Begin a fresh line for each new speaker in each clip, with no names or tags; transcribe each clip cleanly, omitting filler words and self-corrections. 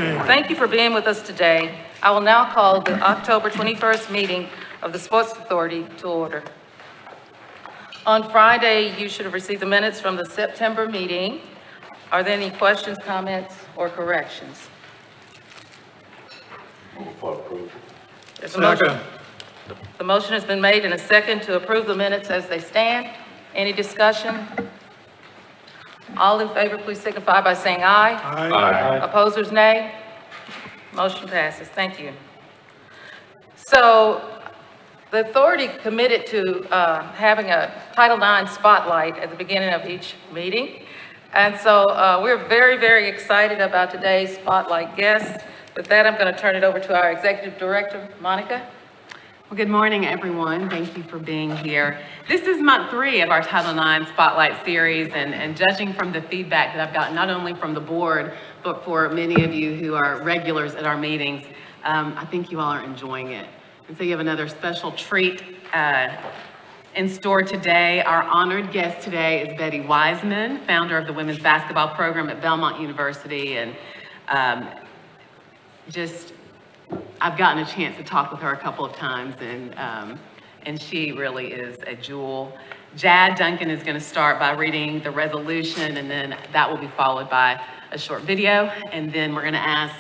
Thank you for being with us today. I will now call the October 21st meeting of the Sports Authority to order. On Friday, you should have received the minutes from the September meeting. Are there any questions, comments, or corrections?
Move for approval.
There's a motion. The motion has been made and a second to approve the minutes as they stand. Any discussion? All in favor, please signify by saying aye.
Aye.
Opposers, nay. Motion passes. Thank you. So the authority committed to having a Title IX spotlight at the beginning of each meeting. And so we're very, very excited about today's spotlight guest. With that, I'm going to turn it over to our Executive Director, Monica.
Well, good morning, everyone. Thank you for being here. This is month 3 of our Title IX Spotlight Series, and judging from the feedback that I've gotten, not only from the board, but for many of you who are regulars at our meetings, I think you all are enjoying it. And so you have another special treat in store today. Our honored guest today is Betty Wiseman, founder of the women's basketball program at Belmont University, and I've gotten a chance to talk with her a couple of times, and she really is a jewel. Jad Duncan is going to start by reading the resolution, and then that will be followed by a short video, and then we're going to ask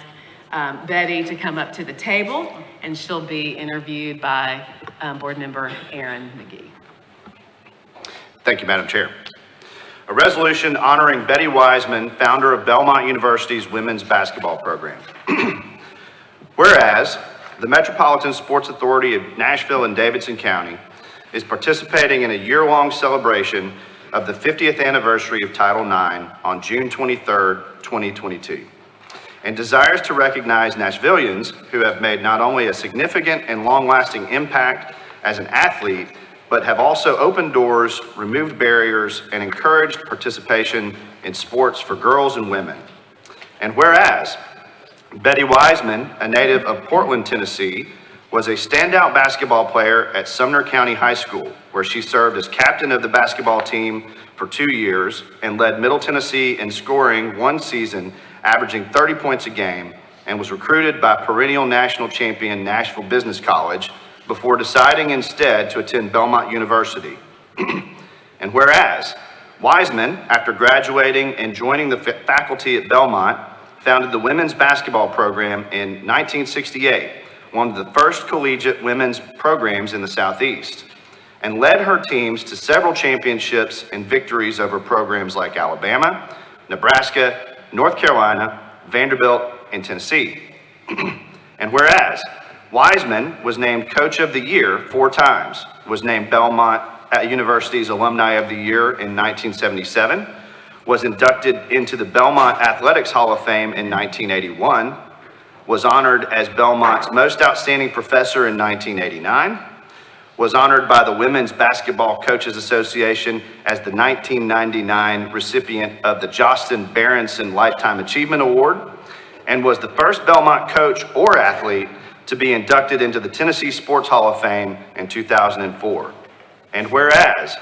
Betty to come up to the table, and she'll be interviewed by board member Aaron McGee.
Thank you, Madam Chair. A resolution honoring Betty Wiseman, founder of Belmont University's women's basketball program. Whereas the Metropolitan Sports Authority of Nashville and Davidson County is participating in a year-long celebration of the 50th anniversary of Title IX on June 23rd, 2022, and desires to recognize Nashvillians who have made not only a significant and long-lasting impact as an athlete, but have also opened doors, removed barriers, and encouraged participation in sports for girls and women. And whereas Betty Wiseman, a native of Portland, Tennessee, was a standout basketball player at Sumner County High School, where she served as captain of the basketball team for 2 years and led Middle Tennessee in scoring one season, averaging 30 points a game, and was recruited by perennial national champion Nashville Business College before deciding instead to attend Belmont University. And whereas Wiseman, after graduating and joining the faculty at Belmont, founded the women's basketball program in 1968, one of the first collegiate women's programs in the Southeast, and led her teams to several championships and victories over programs like Alabama, Nebraska, North Carolina, Vanderbilt, and Tennessee. And whereas Wiseman was named Coach of the Year 4 times, was named Belmont University's Alumni of the Year in 1977, was inducted into the Belmont Athletics Hall of Fame in 1981, was honored as Belmont's Most Outstanding Professor in 1989, was honored by the Women's Basketball Coaches Association as the 1999 recipient of the Jostin Berenson Lifetime Achievement Award, and was the first Belmont coach or athlete to be inducted into the Tennessee Sports Hall of Fame in 2004. And whereas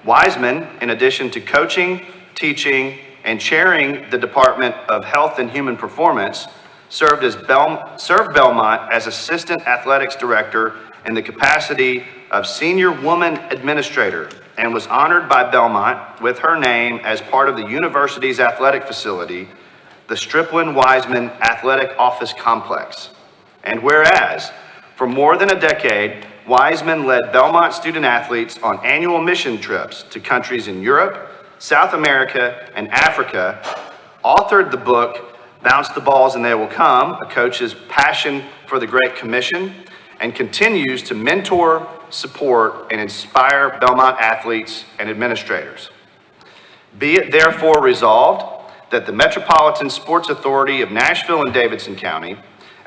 Wiseman, in addition to coaching, teaching, and chairing the Department of Health and Human Performance, served Belmont as Assistant Athletics Director in the capacity of Senior Woman Administrator, and was honored by Belmont with her name as part of the university's athletic facility, the Striplin Wiseman Athletic Office Complex. And whereas, for more than a decade, Wiseman led Belmont student athletes on annual mission trips to countries in Europe, South America, and Africa, authored the book, Bounce the Balls and They Will Come, a coach's passion for the Great Commission, and continues to mentor, support, and inspire Belmont athletes and administrators. Be it therefore resolved that the Metropolitan Sports Authority of Nashville and Davidson County,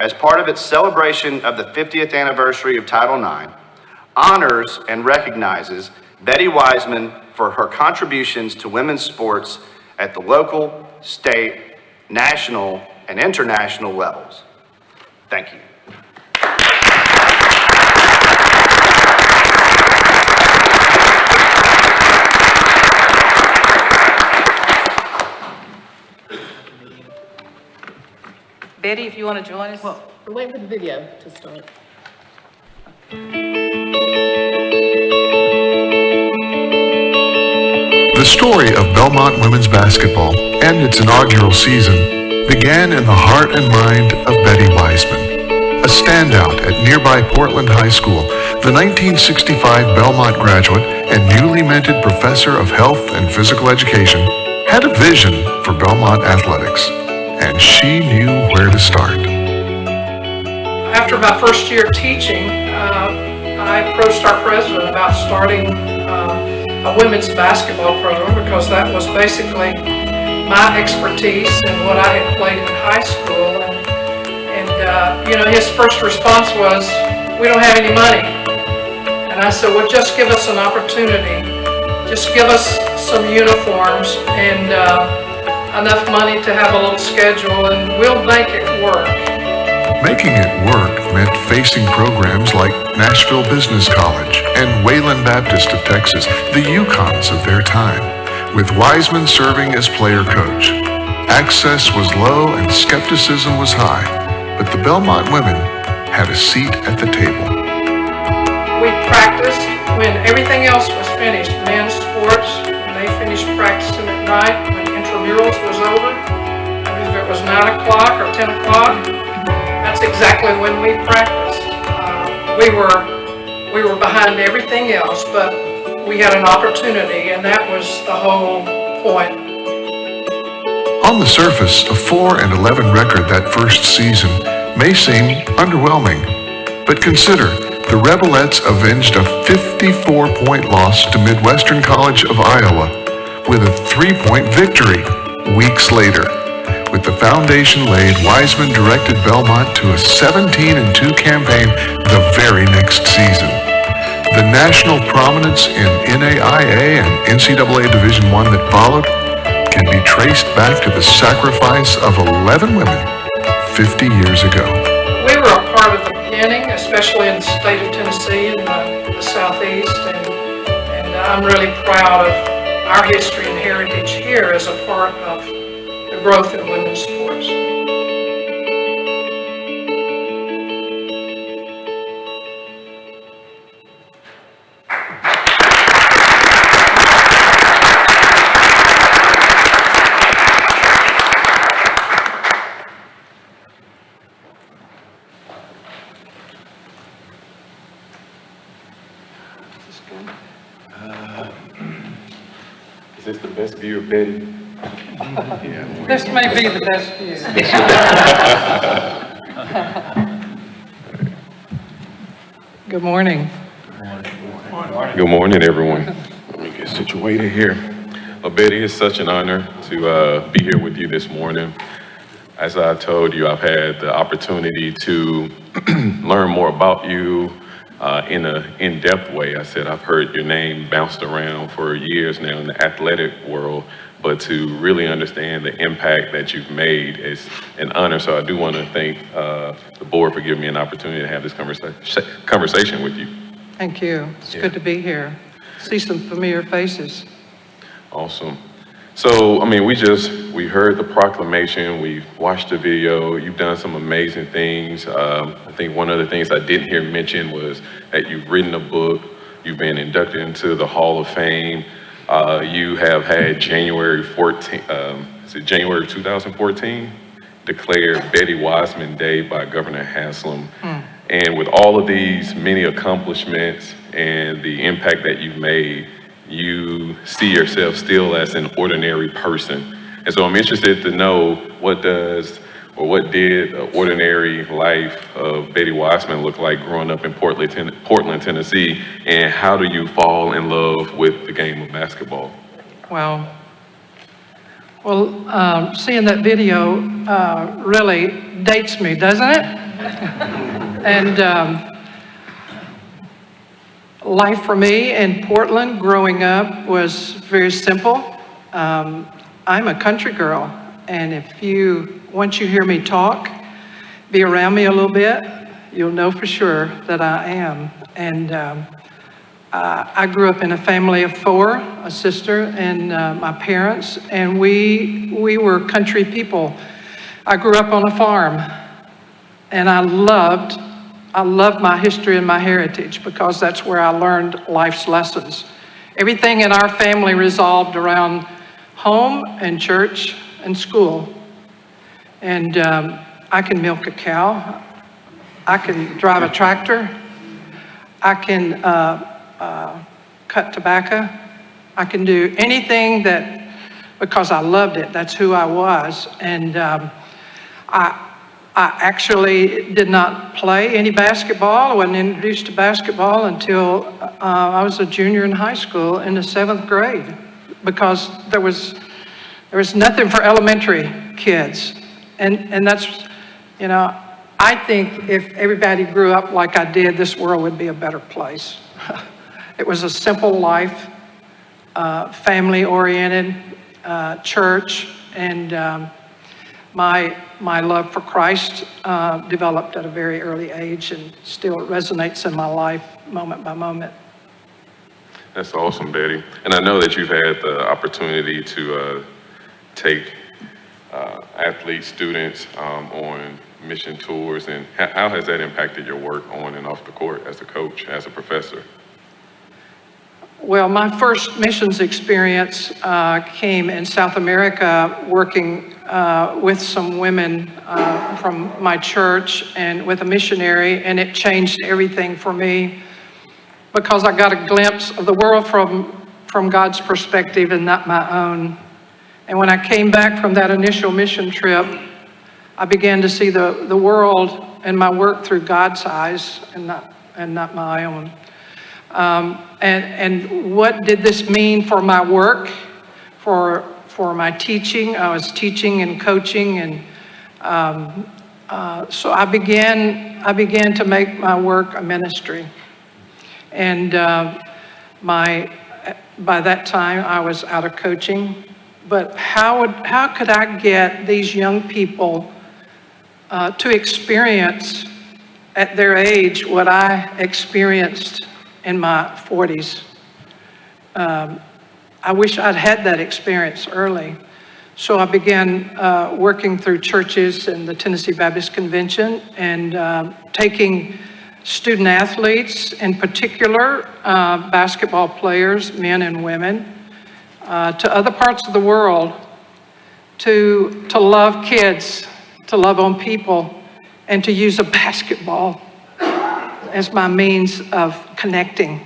as part of its celebration of the 50th anniversary of Title IX, honors and recognizes Betty Wiseman for her contributions to women's sports at the local, state, national, and international levels. Thank you.
Betty, if you want to join us.
Well, we're waiting for the video to start.
The story of Belmont women's basketball and its inaugural season began in the heart and mind of Betty Wiseman. A standout at nearby Portland High School, the 1965 Belmont graduate and newly minted professor of health and physical education had a vision for Belmont athletics, and she knew where to start.
After my first year teaching, I approached our president about starting a women's basketball program because that was basically my expertise and what I had played in high school. And his first response was, "We don't have any money." And I said, "Well, just give us an opportunity. Just give us some uniforms and enough money to have a little schedule, and we'll make it work."
Making it work meant facing programs like Nashville Business College and Wayland Baptist of Texas, the UConns of their time, with Wiseman serving as player coach. Access was low and skepticism was high, but the Belmont women had a seat at the table.
We practiced when everything else was finished. Men's sports, when they finished practicing at night, when intramurals was over, if it was 9 o'clock or 10 o'clock, that's exactly when we practiced. We were behind everything else, but we had an opportunity, and that was the whole point.
On the surface, a 4-11 record that first season may seem underwhelming, but consider the Rebelettes avenged a 54-point loss to Midwestern College of Iowa with a 3-point victory weeks later. With the foundation laid, Wiseman directed Belmont to a 17-2 campaign the very next season. The national prominence in NAIA and NCAA Division I that followed can be traced back to the sacrifice of 11 women 50 years ago.
We were a part of the beginning, especially in the state of Tennessee and the Southeast, and I'm really proud of our history and heritage here as a part of the growth in women's sports.
Is this the best view of Betty?
This may be the best view. Good morning.
Good morning, everyone. Let me get situated here. Well, Betty, it's such an honor to be here with you this morning. As I told you, I've had the opportunity to learn more about you in an in-depth way. I said I've heard your name bounced around for years now in the athletic world, but to really understand the impact that you've made is an honor. So I do want to thank the board for giving me an opportunity to have this conversation with you.
Thank you. It's good to be here. See some familiar faces.
Awesome. So, I mean, we heard the proclamation, we watched the video, you've done some amazing things. I think one of the things I didn't hear mentioned was that you've written a book, you've been inducted into the Hall of Fame. You have had January 2014, declared Betty Wiseman Day by Governor Haslam. And with all of these many accomplishments and the impact that you've made, you see yourself still as an ordinary person. And so I'm interested to know what did the ordinary life of Betty Wiseman look like growing up in Portland, Tennessee, and how do you fall in love with the game of basketball?
Wow. Well, seeing that video really dates me, doesn't it? And life for me in Portland growing up was very simple. I'm a country girl, and once you hear me talk, be around me a little bit, you'll know for sure that I am. And I grew up in a family of 4, a sister and my parents, and we were country people. I grew up on a farm. And I loved my history and my heritage because that's where I learned life's lessons. Everything in our family resolved around home and church and school. And I can milk a cow. I can drive a tractor. I can cut tobacco. I can do anything because I loved it. That's who I was. And I actually did not play any basketball. I wasn't introduced to basketball until I was a junior in high school in the 7th grade, because there was nothing for elementary kids. And that's, I think if everybody grew up like I did, this world would be a better place. It was a simple life, family-oriented, church, and my love for Christ developed at a very early age and still resonates in my life moment by moment.
That's awesome, Betty. And I know that you've had the opportunity to take athlete students on mission tours, and how has that impacted your work on and off the court as a coach, as a professor?
Well, my first missions experience came in South America, working with some women from my church and with a missionary, and it changed everything for me because I got a glimpse of the world from God's perspective and not my own. And when I came back from that initial mission trip, I began to see the world and my work through God's eyes and not my own. And what did this mean for my work, for my teaching? I was teaching and coaching, and so I began to make my work a ministry. And by that time, I was out of coaching. But how could I get these young people to experience at their age what I experienced in my 40s? I wish I'd had that experience early. So I began working through churches and the Tennessee Baptist Convention and taking student athletes, in particular basketball players, men and women, to other parts of the world to love kids, to love on people, and to use a basketball as my means of connecting.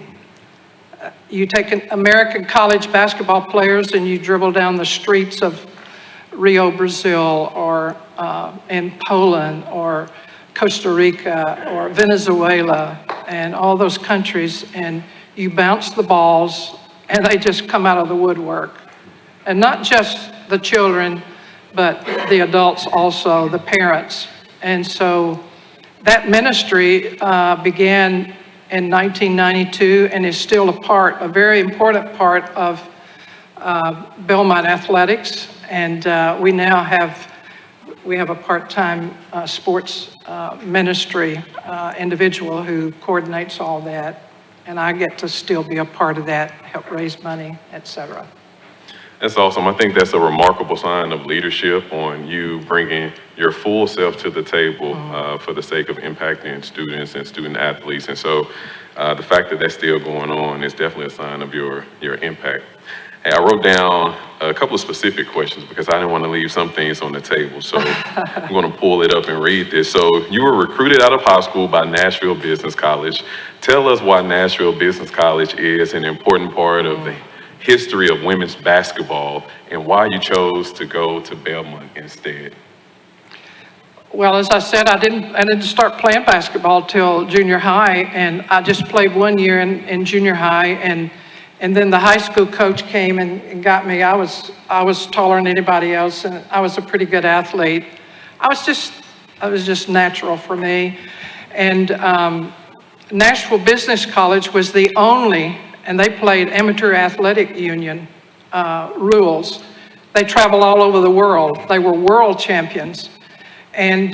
You take American college basketball players and you dribble down the streets of Rio, Brazil, or in Poland, or Costa Rica, or Venezuela, and all those countries, and you bounce the balls, and they just come out of the woodwork. And not just the children, but the adults also, the parents. And so that ministry began in 1992 and is still a very important part of Belmont Athletics. And we now have a part-time sports ministry individual who coordinates all that. And I get to still be a part of that, help raise money, et cetera.
That's awesome. I think that's a remarkable sign of leadership on you bringing your full self to the table for the sake of impacting students and student athletes. And so the fact that that's still going on is definitely a sign of your impact. Hey, I wrote down a couple of specific questions because I didn't want to leave some things on the table. So I'm going to pull it up and read this. So you were recruited out of high school by Nashville Business College. Tell us why Nashville Business College is an important part of the history of women's basketball and why you chose to go to Belmont instead.
Well, as I said, I didn't start playing basketball till junior high, and I just played 1 year in junior high, and then the high school coach came and got me. I was taller than anybody else, and I was a pretty good athlete. It was just natural for me. And Nashville Business College was the only, and they played amateur athletic union rules. They traveled all over the world. They were world champions. And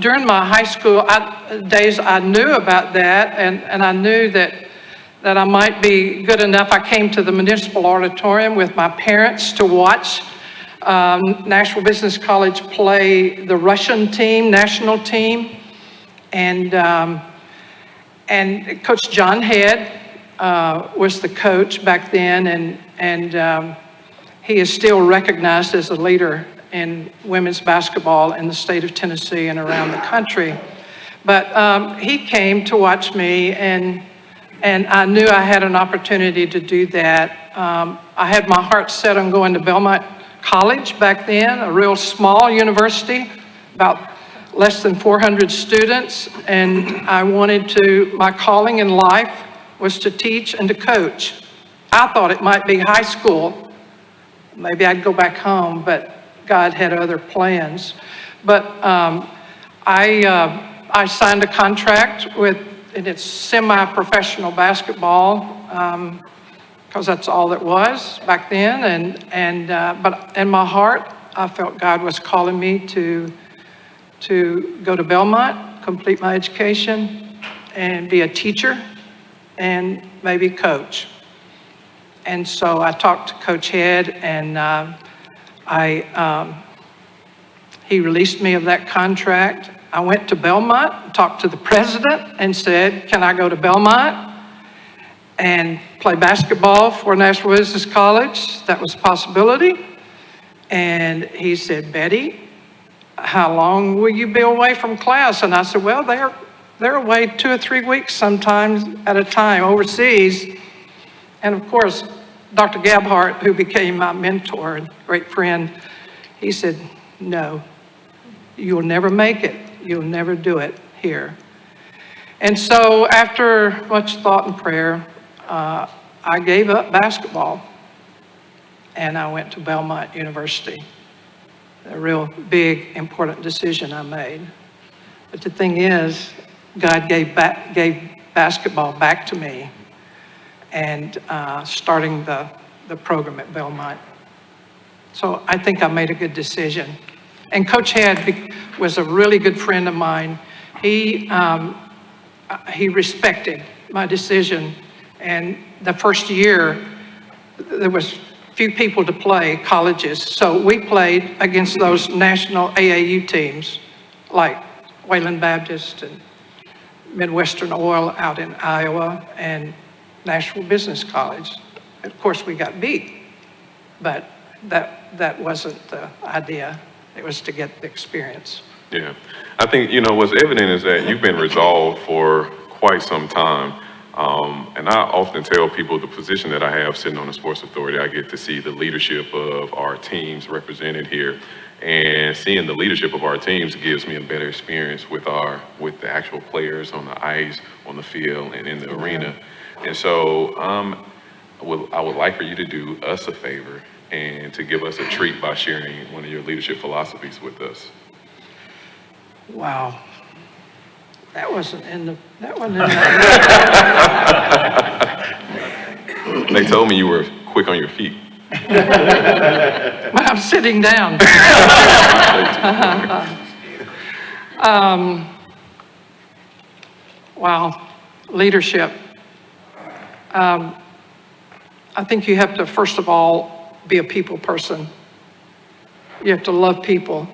during my high school days, I knew about that, and I knew that I might be good enough. I came to the Municipal Auditorium with my parents to watch Nashville Business College play the Russian team, national team. And Coach John Head was the coach back then, and he is still recognized as a leader in women's basketball in the state of Tennessee and around the country. But he came to watch me, and I knew I had an opportunity to do that. I had my heart set on going to Belmont College back then, a real small university, about less than 400 students, and I wanted to, my calling in life was to teach and to coach. I thought it might be high school. Maybe I'd go back home, but God had other plans. But I signed a contract with, and it's semi-professional basketball, because that's all it was back then. But in my heart, I felt God was calling me to go to Belmont, complete my education, and be a teacher, and maybe coach. And so I talked to Coach Head, and he released me of that contract. I went to Belmont, talked to the president, and said, can I go to Belmont and play basketball for Nashville Business College? That was a possibility. And he said, Betty, how long will you be away from class? And I said, well, they're away 2 or 3 weeks sometimes at a time overseas. And of course, Dr. Gabhart, who became my mentor and great friend, he said, no, you'll never make it. You'll never do it here. And so after much thought and prayer, I gave up basketball and I went to Belmont University. A real big, important decision I made. But the thing is, God gave basketball back to me, and starting the program at Belmont. So I think I made a good decision. And Coach Head was a really good friend of mine. He respected my decision. And the first year, there was few people to play, colleges. So we played against those national AAU teams, like Wayland Baptist and Midwestern Oil out in Iowa and Nashville Business College. Of course, we got beat, but that wasn't the idea. It was to get the experience.
Yeah, I think, what's evident is that you've been resolved for quite some time. And I often tell people the position that I have sitting on the Sports Authority, I get to see the leadership of our teams represented here. And seeing the leadership of our teams gives me a better experience with the actual players on the ice, on the field, and in the arena. And so I would like for you to do us a favor and to give us a treat by sharing one of your leadership philosophies with us.
Wow. That wasn't in the.
They told me you were quick on your feet.
But I'm sitting down. Wow, leadership. I think you have to, first of all, be a people person. You have to love people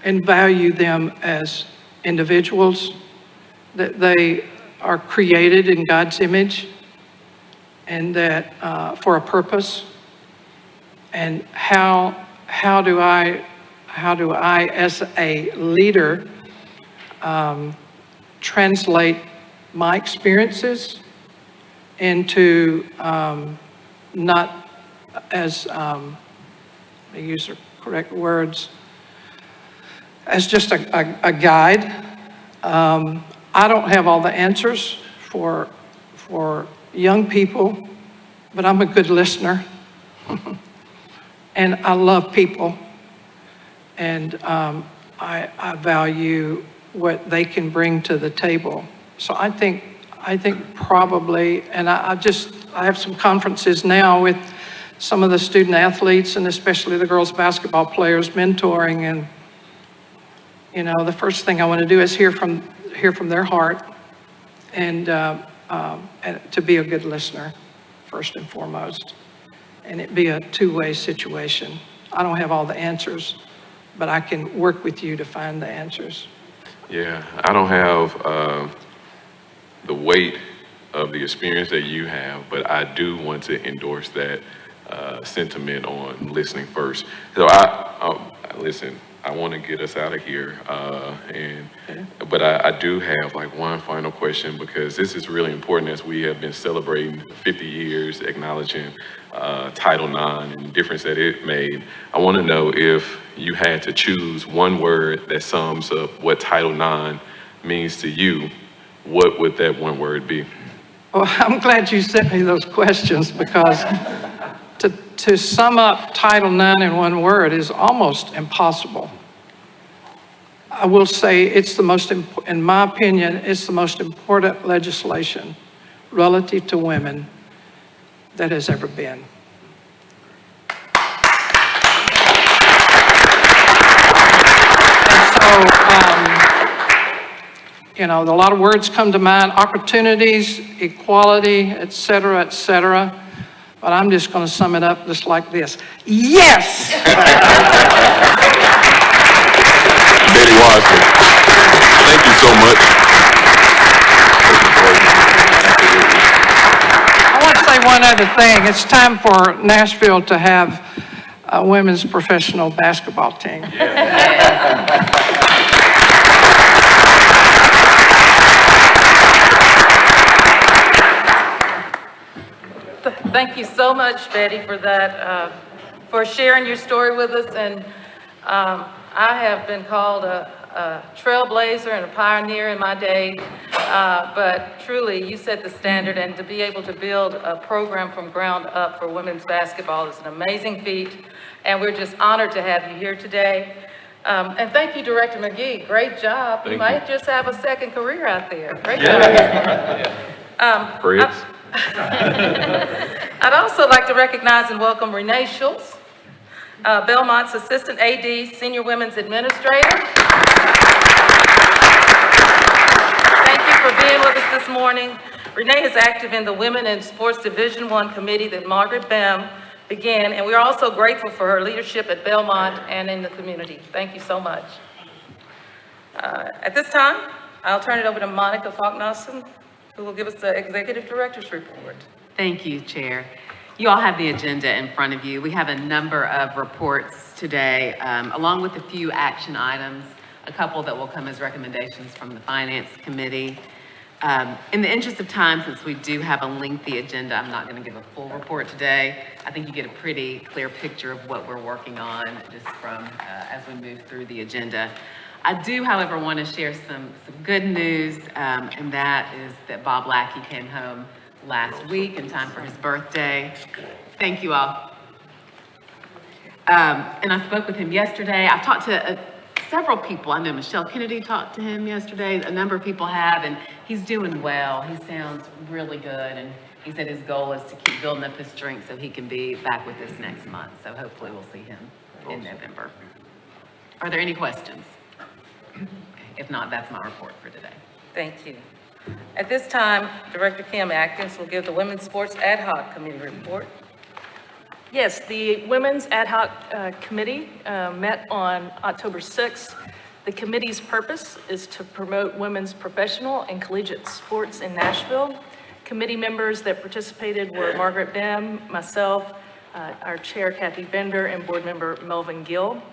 and value them as individuals, that they are created in God's image and that for a purpose. And how do I as a leader translate my experiences into not as I use the correct words, as just a guide. I don't have all the answers for young people, but I'm a good listener. And I love people. And I value what they can bring to the table. So I think probably, and I have some conferences now with some of the student athletes and especially the girls basketball players mentoring, and the first thing I want to do is hear from their heart and to be a good listener first and foremost, and it be a two-way situation. I don't have all the answers, but I can work with you to find the answers.
Yeah, I don't have the weight of the experience that you have, but I do want to endorse that sentiment on listening first. So listen, I want to get us out of here, but I do have like one final question, because this is really important as we have been celebrating 50 years, acknowledging Title IX and the difference that it made. I want to know, if you had to choose one word that sums up what Title IX means to you, what would that one word be?
Well, I'm glad you sent me those questions, because to sum up Title IX in one word is almost impossible. I will say it's the most, in my opinion, it's the most important legislation relative to women that has ever been. And so, a lot of words come to mind: opportunities, equality, et cetera, but I'm just going to sum it up just like this: yes!
Betty Wadsley, thank you so much.
I want to say one other thing. It's time for Nashville to have a women's professional basketball team.
Thank you so much, Betty, for that, for sharing your story with us. And I have been called a trailblazer and a pioneer in my day, but truly you set the standard, and to be able to build a program from ground up for women's basketball is an amazing feat, and we're just honored to have you here today. And thank you, Director McGee. Great job. You might just have a second career out there. Great job.
Fritz?
I'd also like to recognize and welcome Renee Schultz, Belmont's Assistant AD, Senior Women's Administrator. Thank you for being with us this morning. Renee is active in the Women in Sports Division I Committee that Margaret Bem began, and we're also grateful for her leadership at Belmont and in the community. Thank you so much. At this time, I'll turn it over to Monica Falk-Nelson, who will give us the Executive Director's report.
Thank you, Chair. You all have the agenda in front of you. We have a number of reports today, along with a few action items, a couple that will come as recommendations from the Finance Committee. In the interest of time, since we do have a lengthy agenda, I'm not going to give a full report today. I think you get a pretty clear picture of what we're working on just from as we move through the agenda. I do, however, want to share some good news, and that is that Bob Lackey came home last week in time for his birthday. Thank you all. And I spoke with him yesterday. I've talked to several people. I know Michelle Kennedy talked to him yesterday. A number of people have, and he's doing well. He sounds really good, and he said his goal is to keep building up his strength so he can be back with us next month. So hopefully we'll see him in November. Are there any questions? If not, that's my report for today.
Thank you. At this time, Director Kim Atkins will give the Women's Sports Ad Hoc Committee report.
Yes, the Women's Ad Hoc Committee met on October 6th. The committee's purpose is to promote women's professional and collegiate sports in Nashville. Committee members that participated were Margaret Bem, myself, our chair Kathy Bender, and board member Melvin Gill.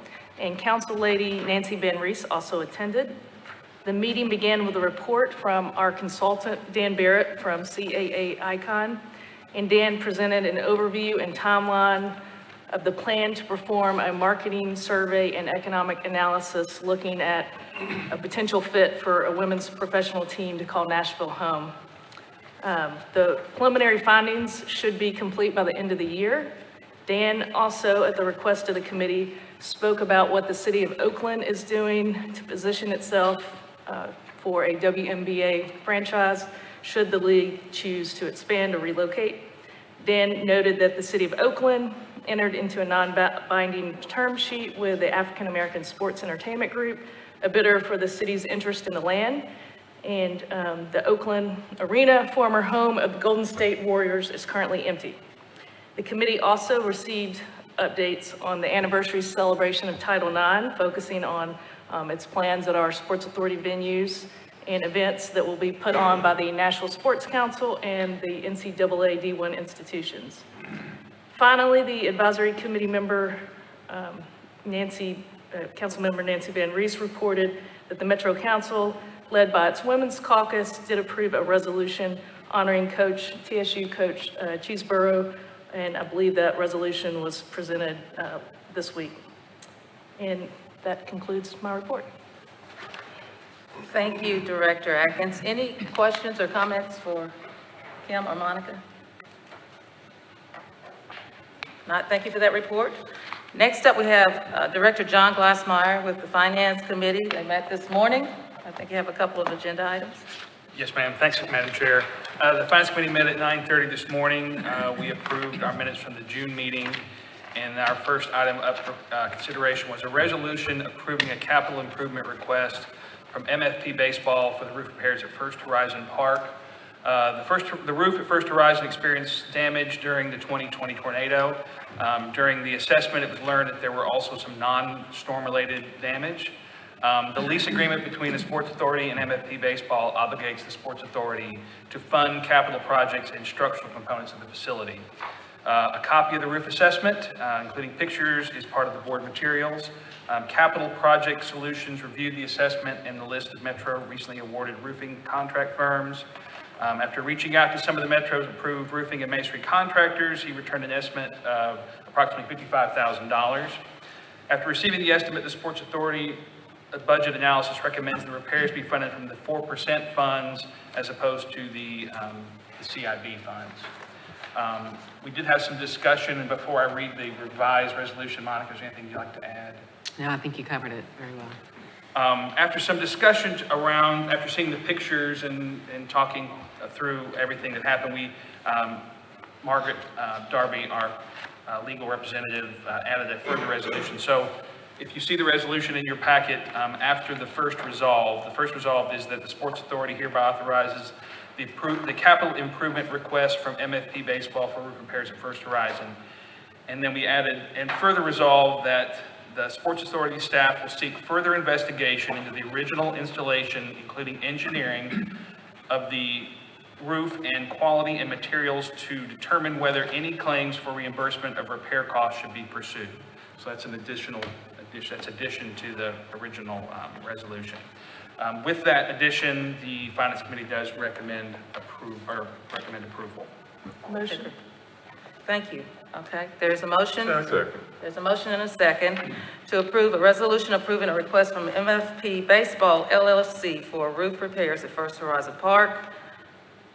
And Council Lady Nancy Van Rees also attended. The meeting began with a report from our consultant, Dan Barrett from CAA Icon. And Dan presented an overview and timeline of the plan to perform a marketing survey and economic analysis looking at a potential fit for a women's professional team to call Nashville home. The preliminary findings should be complete by the end of the year. Dan also, at the request of the committee, spoke about what the city of Oakland is doing to position itself for a WNBA franchise should the league choose to expand or relocate. Dan noted that the city of Oakland entered into a non-binding term sheet with the African American Sports Entertainment Group, a bidder for the city's interest in the land. And the Oakland Arena, former home of the Golden State Warriors, is currently empty. The committee also received updates on the anniversary celebration of Title IX, focusing on its plans at our Sports Authority venues and events that will be put on by the National Sports Council and the NCAA D1 institutions. Finally, the advisory committee member, Councilmember Nancy Van Rees, reported that the Metro Council, led by its Women's Caucus, did approve a resolution honoring TSU coach Cheeseborough, and I believe that resolution was presented this week. And that concludes my report.
Thank you, Director Atkins. Any questions or comments for Kim or Monica? Not, thank you for that report. Next up, we have Director John Glassmeyer with the Finance Committee. They met this morning. I think you have a couple of agenda items.
Yes, ma'am. Thanks, Madam Chair. The Finance Committee met at 9:30 this morning. We approved our minutes from the June meeting, and our first item up for consideration was a resolution approving a capital improvement request from MFP Baseball for the roof repairs at First Horizon Park. The roof at First Horizon experienced damage during the 2020 tornado. During the assessment, it was learned that there were also some non-storm related damage. The lease agreement between the Sports Authority and MFP Baseball obligates the Sports Authority to fund capital projects and structural components of the facility. A copy of the roof assessment, including pictures, is part of the board materials. Capital Project Solutions reviewed the assessment and the list of Metro recently awarded roofing contract firms. After reaching out to some of the Metro's approved roofing and masonry contractors, he returned an estimate of approximately $55,000. After receiving the estimate, the Sports Authority budget analysis recommends the repairs be funded from the 4% funds as opposed to the CIB funds. We did have some discussion, and before I read the revised resolution, Monica, is there anything you'd like to add?
No, I think you covered it very well.
After some discussions around, after seeing the pictures and talking through everything that happened, Margaret Darby, our legal representative, added a further resolution. So if you see the resolution in your packet, after the first resolve is that the Sports Authority hereby authorizes the capital improvement request from MFP Baseball for roof repairs at First Horizon. And then we added, and further resolve that the Sports Authority staff will seek further investigation into the original installation, including engineering of the roof and quality and materials to determine whether any claims for reimbursement of repair costs should be pursued. So that's an addition to the original resolution. With that addition, the Finance Committee does recommend approval.
Motion.
Thank you. Okay, there's a motion.
Second.
There's a motion and a second to approve a resolution approving a request from MFP Baseball LLC for roof repairs at First Horizon Park.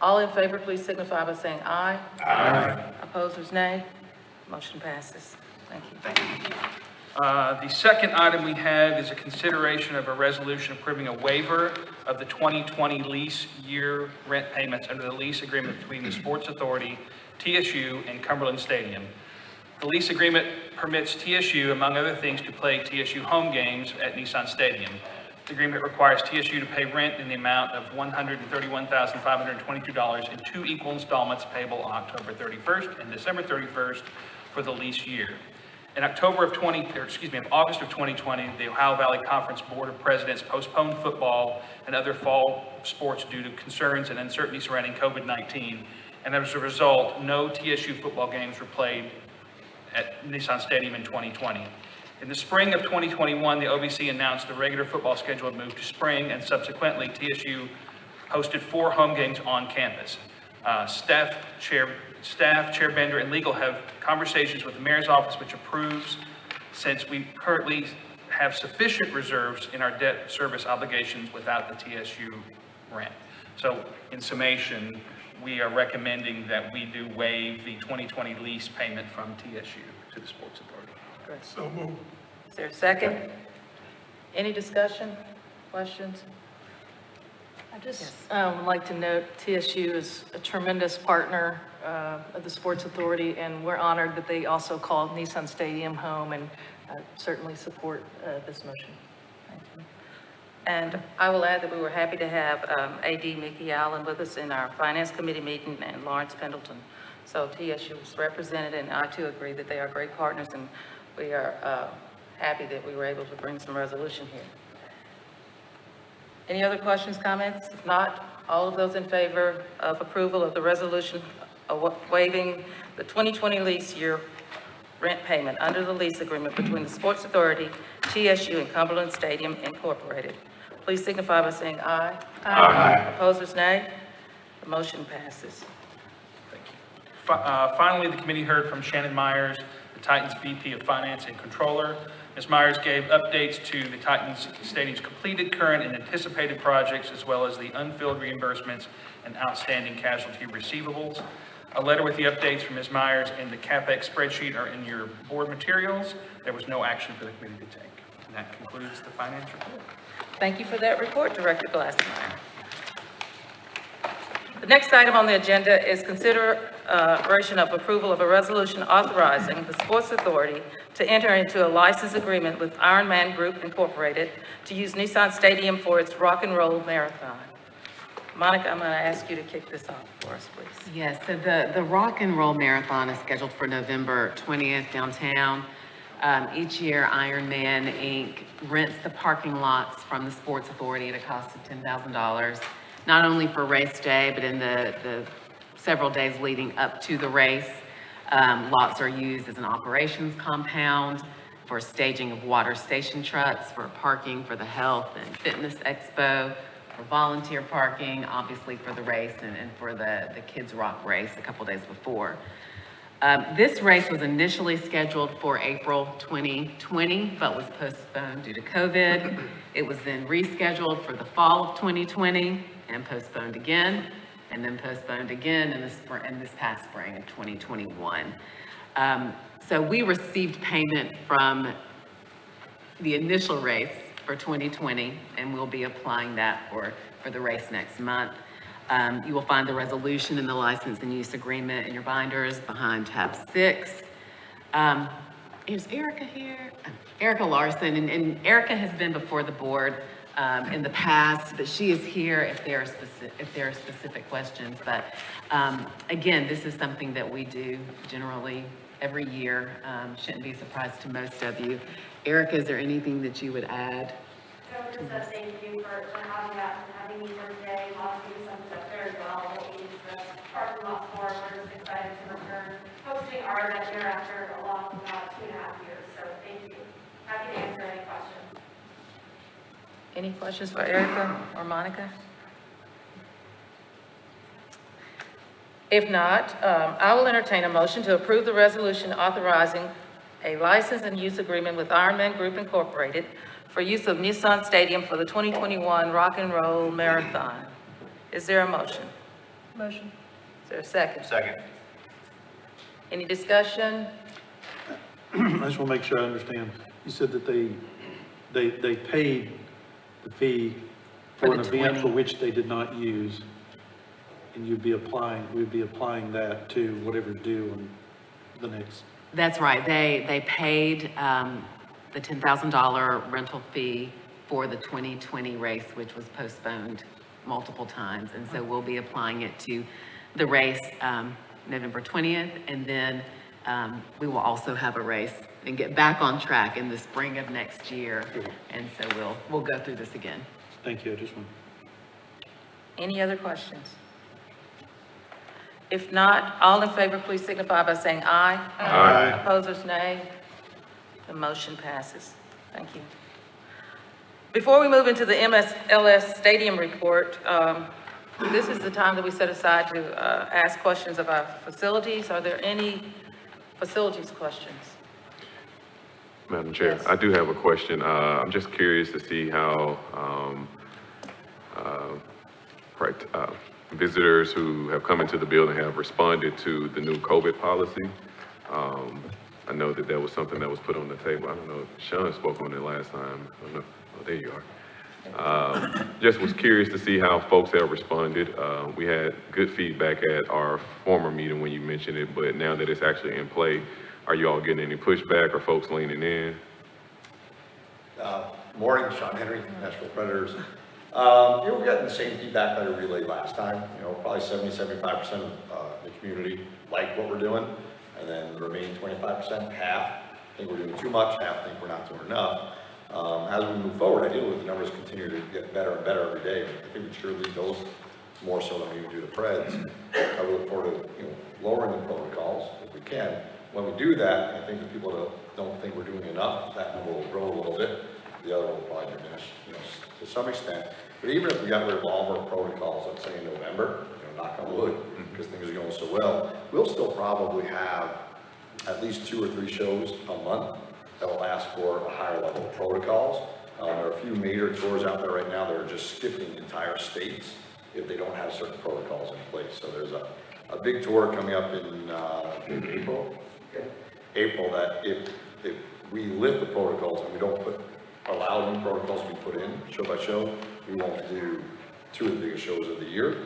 All in favor, please signify by saying aye. Aye. Opposers, nay. Motion passes. Thank you.
The second item we have is a consideration of a resolution approving a waiver of the 2020 lease year rent payments under the lease agreement between the Sports Authority, TSU, and Cumberland Stadium. The lease agreement permits TSU, among other things, to play TSU home games at Nissan Stadium. The agreement requires TSU to pay rent in the amount of $131,522 in 2 equal installments payable on October 31st and December 31st for the lease year. In August of 2020, the Ohio Valley Conference Board of Presidents postponed football and other fall sports due to concerns and uncertainty surrounding COVID-19. And as a result, no TSU football games were played at Nissan Stadium in 2020. In the spring of 2021, the OVC announced the regular football schedule had moved to spring, and subsequently, TSU hosted 4 home games on campus. Staff, Chair Bender, and legal have conversations with the mayor's office, which approves, since we currently have sufficient reserves in our debt service obligations without the TSU rent. So in summation, we are recommending that we do waive the 2020 lease payment from TSU to the Sports Authority.
Great.
So moved.
Is there a second? Any discussion, questions?
I just would like to note TSU is a tremendous partner of the Sports Authority, and we're honored that they also called Nissan Stadium home, and certainly support this motion.
Thank you. And I will add that we were happy to have AD Mickey Allen with us in our Finance Committee meeting and Lawrence Pendleton So TSU was represented, and I too agree that they are great partners, and we are happy that we were able to bring some resolution here. Any other questions, comments? If not, all of those in favor of approval of the resolution waiving the 2020 lease year rent payment under the lease agreement between the Sports Authority, TSU, and Cumberland Stadium Incorporated, please signify by saying aye. Aye. Opposers, nay. The motion passes.
Finally, the committee heard from Shannon Myers, the Titans VP of Finance and Controller. Ms. Myers gave updates to the Titans Stadium's completed, current, and anticipated projects, as well as the unfilled reimbursements and outstanding casualty receivables. A letter with the updates from Ms. Myers and the CapEx spreadsheet are in your board materials. There was no action for the committee to take. And that concludes the finance report.
Thank you for that report, Director Glassemeyer. The next item on the agenda is consideration of approval of a resolution authorizing the Sports Authority to enter into a license agreement with Ironman Group Incorporated to use Nissan Stadium for its Rock and Roll Marathon. Monica, I'm going to ask you to kick this off for us, please.
Yes, so the Rock and Roll Marathon is scheduled for November 20th downtown. Each year, Ironman Inc. rents the parking lots from the Sports Authority at a cost of $10,000, not only for race day, but in the several days leading up to the race. Lots are used as an operations compound for staging of water station trucks, for parking for the health and fitness expo, for volunteer parking, obviously for the race and for the Kids Rock race a couple days before. This race was initially scheduled for April 2020, but was postponed due to COVID. It was then rescheduled for the fall of 2020 and postponed again, and then postponed again in this past spring of 2021. So we received payment from the initial race for 2020, and we'll be applying that for the race next month. You will find the resolution and the license and use agreement in your binders behind tab 6. Is Erica here? Erica Larson, and Erica has been before the board in the past, but she is here if there are specific questions. But again, this is something that we do generally every year. Shouldn't be a surprise to most of you. Erica, is there anything that you would add?
So just thank you for having us and having me here today. Obviously, you summed it up very well. What we use the parking lot for. We're just excited to return hosting our event here after a long 2.5 years. So thank you. Happy to answer any questions.
Any questions for Erica or Monica? If not, I will entertain a motion to approve the resolution authorizing a license and use agreement with Ironman Group Incorporated for use of Nissan Stadium for the 2021 Rock and Roll Marathon. Is there a motion?
Motion.
Is there a second?
Second.
Any discussion?
I just want to make sure I understand. You said that they paid the fee for an event for which they did not use, and we'd be applying that to whatever's due on the next.
That's right. They paid the $10,000 rental fee for the 2020 race, which was postponed multiple times. And so we'll be applying it to the race November 20th. And then we will also have a race and get back on track in the spring of next year. And so we'll go through this again.
Thank you. I just want.
Any other questions? If not, all in favor, please signify by saying aye.
Aye.
Opposers, nay. The motion passes. Thank you. Before we move into the MSLS Stadium report, this is the time that we set aside to ask questions of our facilities. Are there any facilities questions?
Madam Chair,
Yes.
I do have a question. I'm just curious to see how visitors who have come into the building have responded to the new COVID policy. I know that was something that was put on the table. I don't know if Sean spoke on it last time. I don't know. Oh, there you are. Just was curious to see how folks have responded. We had good feedback at our former meeting when you mentioned it, but now that it's actually in play, are you all getting any pushback or folks leaning in?
Morning, Sean Henry, Nashville Predators. We're getting the same feedback that I relayed last time. Probably 70-75% of the community like what we're doing, and then the remaining 25%, half think we're doing too much, half think we're not doing enough. As we move forward, ideally, the numbers continue to get better and better every day. I think we should lead those more so than we would do the Preds. I would look forward to lowering the protocols if we can. When we do that, I think the people that don't think we're doing enough, that number will grow a little bit. The other will probably diminish, to some extent. But even if we got rid of all of our protocols, let's say in November, knock on wood, because things are going so well, we'll still probably have at least 2 or 3 shows a month that will ask for a higher level of protocols. There are a few major tours out there right now that are just skipping entire states if they don't have certain protocols in place. So there's a big tour coming up in April that if we lift the protocols and we don't allow new protocols to be put in show by show, we won't do 2 of the biggest shows of the year.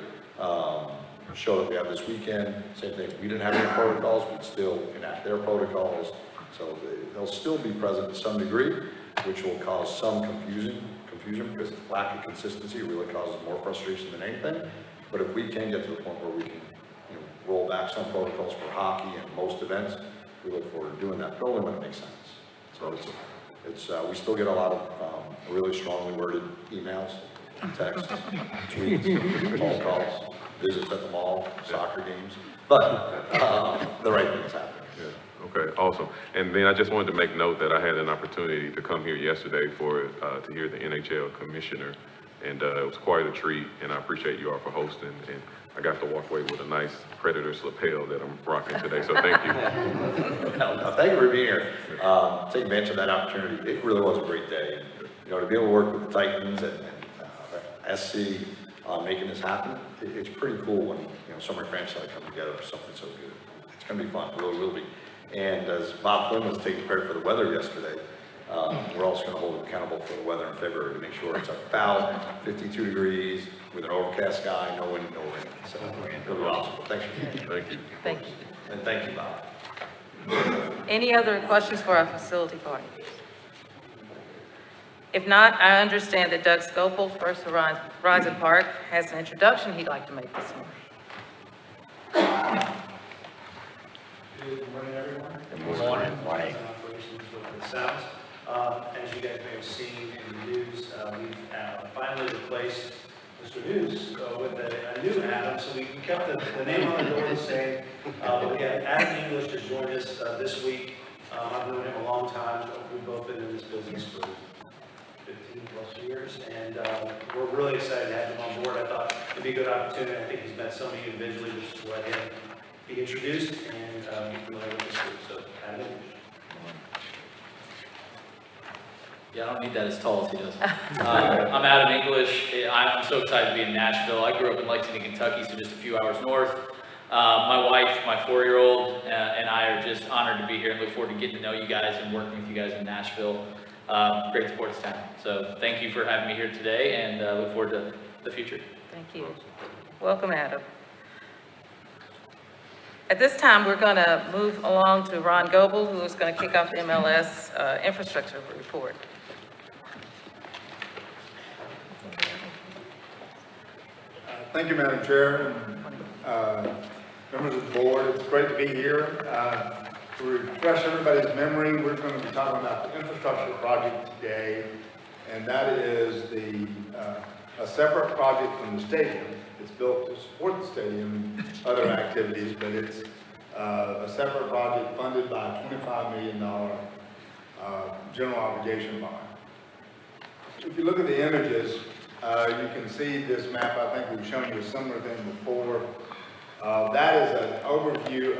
Show that we have this weekend, same thing. If we didn't have any protocols, we'd still enact their protocols. So they'll still be present to some degree, which will cause some confusion because lack of consistency really causes more frustration than anything. But if we can get to the point where we can roll back some protocols for hockey and most events, we look forward to doing that, but only when it makes sense. So we still get a lot of really strongly worded emails, texts, tweets, phone calls, visits at the mall, soccer games, but the right things happen.
Yeah. Okay, awesome. And then I just wanted to make note that I had an opportunity to come here yesterday to hear the NHL commissioner, and it was quite a treat, and I appreciate you all for hosting, and I got to walk away with a nice Predators lapel that I'm rocking today, so thank you.
No, thank you for being here. Take advantage of that opportunity. It really was a great day. To be able to work with the Titans and SC on making this happen, it's pretty cool when summer franchise come together for something so good. It's going to be fun, it really will be. And as Bob Flynn was taking credit for the weather yesterday, we're also going to hold him accountable for the weather in February to make sure it's about 52 degrees with an overcast sky, no wind, no rain. So it'll be awesome. Thanks for being here.
Thank you.
Thank you.
And thank you, Bob.
Any other questions for our facility party? If not, I understand that Doug Scopel, First Horizon Park, has an introduction he'd like to make this morning.
Good morning, everyone. Good morning. Morning. Operations with the South. As you guys may have seen in the news, we've finally replaced Mr. News with a new Adam. So we kept the name on the door the same. But we have Adam English to join us this week. I've known him a long time. We've both been in this business for 15 plus years, and we're really excited to have him on board. I thought it'd be a good opportunity. I think he's met some of you individually, just to let him be introduced and be familiar with the school. So, Adam English.
Yeah, I don't need that as tall as he does. I'm Adam English. I'm so excited to be in Nashville. I grew up in Lexington, Kentucky, so just a few hours north. My wife, my 4-year-old, and I are just honored to be here and look forward to getting to know you guys and working with you guys in Nashville. Great sports town. So thank you for having me here today, and look forward to the future.
Thank you. Welcome, Adam. At this time, we're going to move along to Ron Goebel, who is going to kick off the MLS infrastructure report.
Thank you, Madam Chair, and members of the board. It's great to be here. To refresh everybody's memory, we're going to be talking about the infrastructure project today, and that is a separate project from the stadium. It's built to support the stadium and other activities, but it's a separate project funded by a $25 million general obligation bond. If you look at the images, you can see this map. I think we've shown you a similar thing before. That is an overview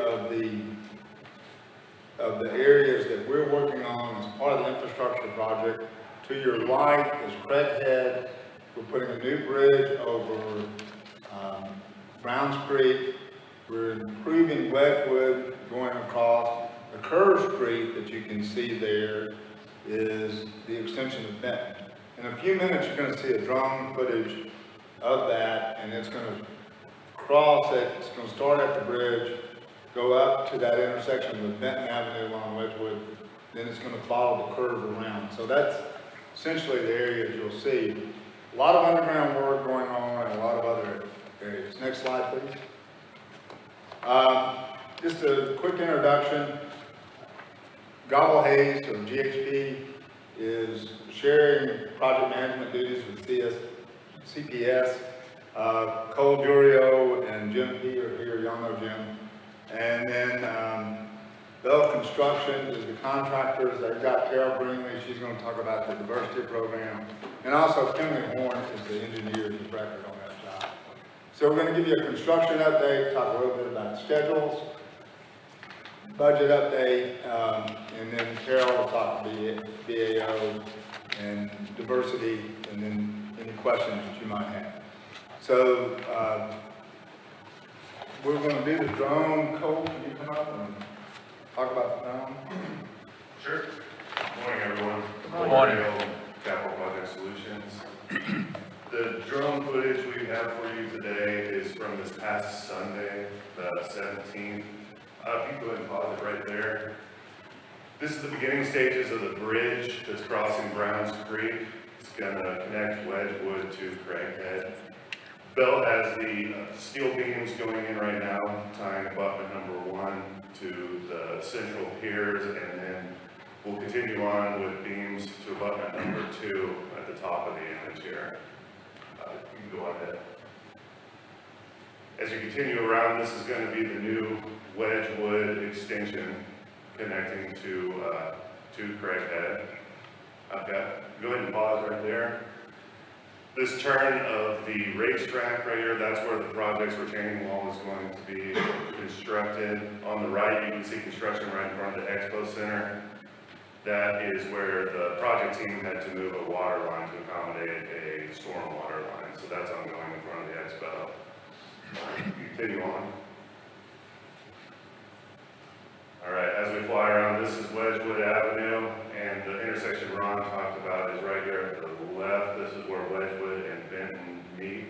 of the areas that we're working on as part of the infrastructure project. To your right is Craighead. We're putting a new bridge over Browns Creek. We're improving Wedgwood going across. The Kerr Street that you can see there is the extension of Benton. In a few minutes, you're going to see a drone footage of that, and it's going to cross it. It's going to start at the bridge, go up to that intersection with Benton Avenue along Wedgwood, then it's going to follow the curve around. So that's essentially the areas you'll see. A lot of underground work going on and a lot of other areas. Next slide, please. Just a quick introduction. Gobble Hayes, or GHP, is sharing project management duties with CPS. Cole Durio and Jim P. are here, y'all know Jim. And then Bell Construction is the contractors. They've got Carol Greenlee, she's going to talk about the diversity program. And also Kimberly Horn is the engineer who's record on that job. So we're going to give you a construction update, talk a little bit about schedules, budget update, and then Carol will talk BAO and diversity, and then any questions that you might have. So we're going to do the drone. Cole, can you come up and talk about the drone?
Sure. Good morning, everyone.
Good morning.
Capital Project Solutions. The drone footage we have for you today is from this past Sunday, the 17th. If you go ahead and pause it right there. This is the beginning stages of the bridge that's crossing Browns Creek. It's going to connect Wedgewood to Craighead. Bell has the steel beams going in right now, tying abutment number 1 to the central piers, and then we'll continue on with beams to abutment number 2 at the top of the image here. You can go ahead. As you continue around, this is going to be the new Wedgewood extension connecting to Craighead. Go ahead and pause right there. This turn of the racetrack right here, that's where the project's retaining wall is going to be constructed. On the right, you can see construction right in front of the Expo Center. That is where the project team had to move a water line to accommodate a storm water line. So that's ongoing in front of the Expo. Continue on. All right, as we fly around, this is Wedgewood Avenue, and the intersection Ron talked about is right here at the left. This is where Wedgewood and Benton meet.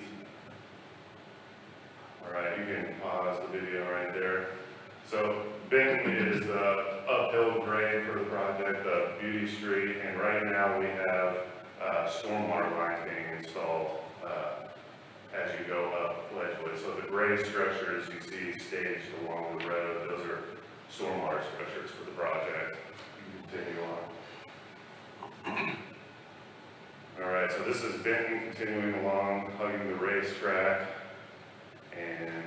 All right, you can pause the video right there. So Benton is the uphill grade for the project, Beauty Street, and right now we have stormwater lines being installed as you go up Wedgewood. So the gray structures you see staged along the road, those are stormwater structures for the project. You can continue on. All right, so this is Benton continuing along, hugging the racetrack. And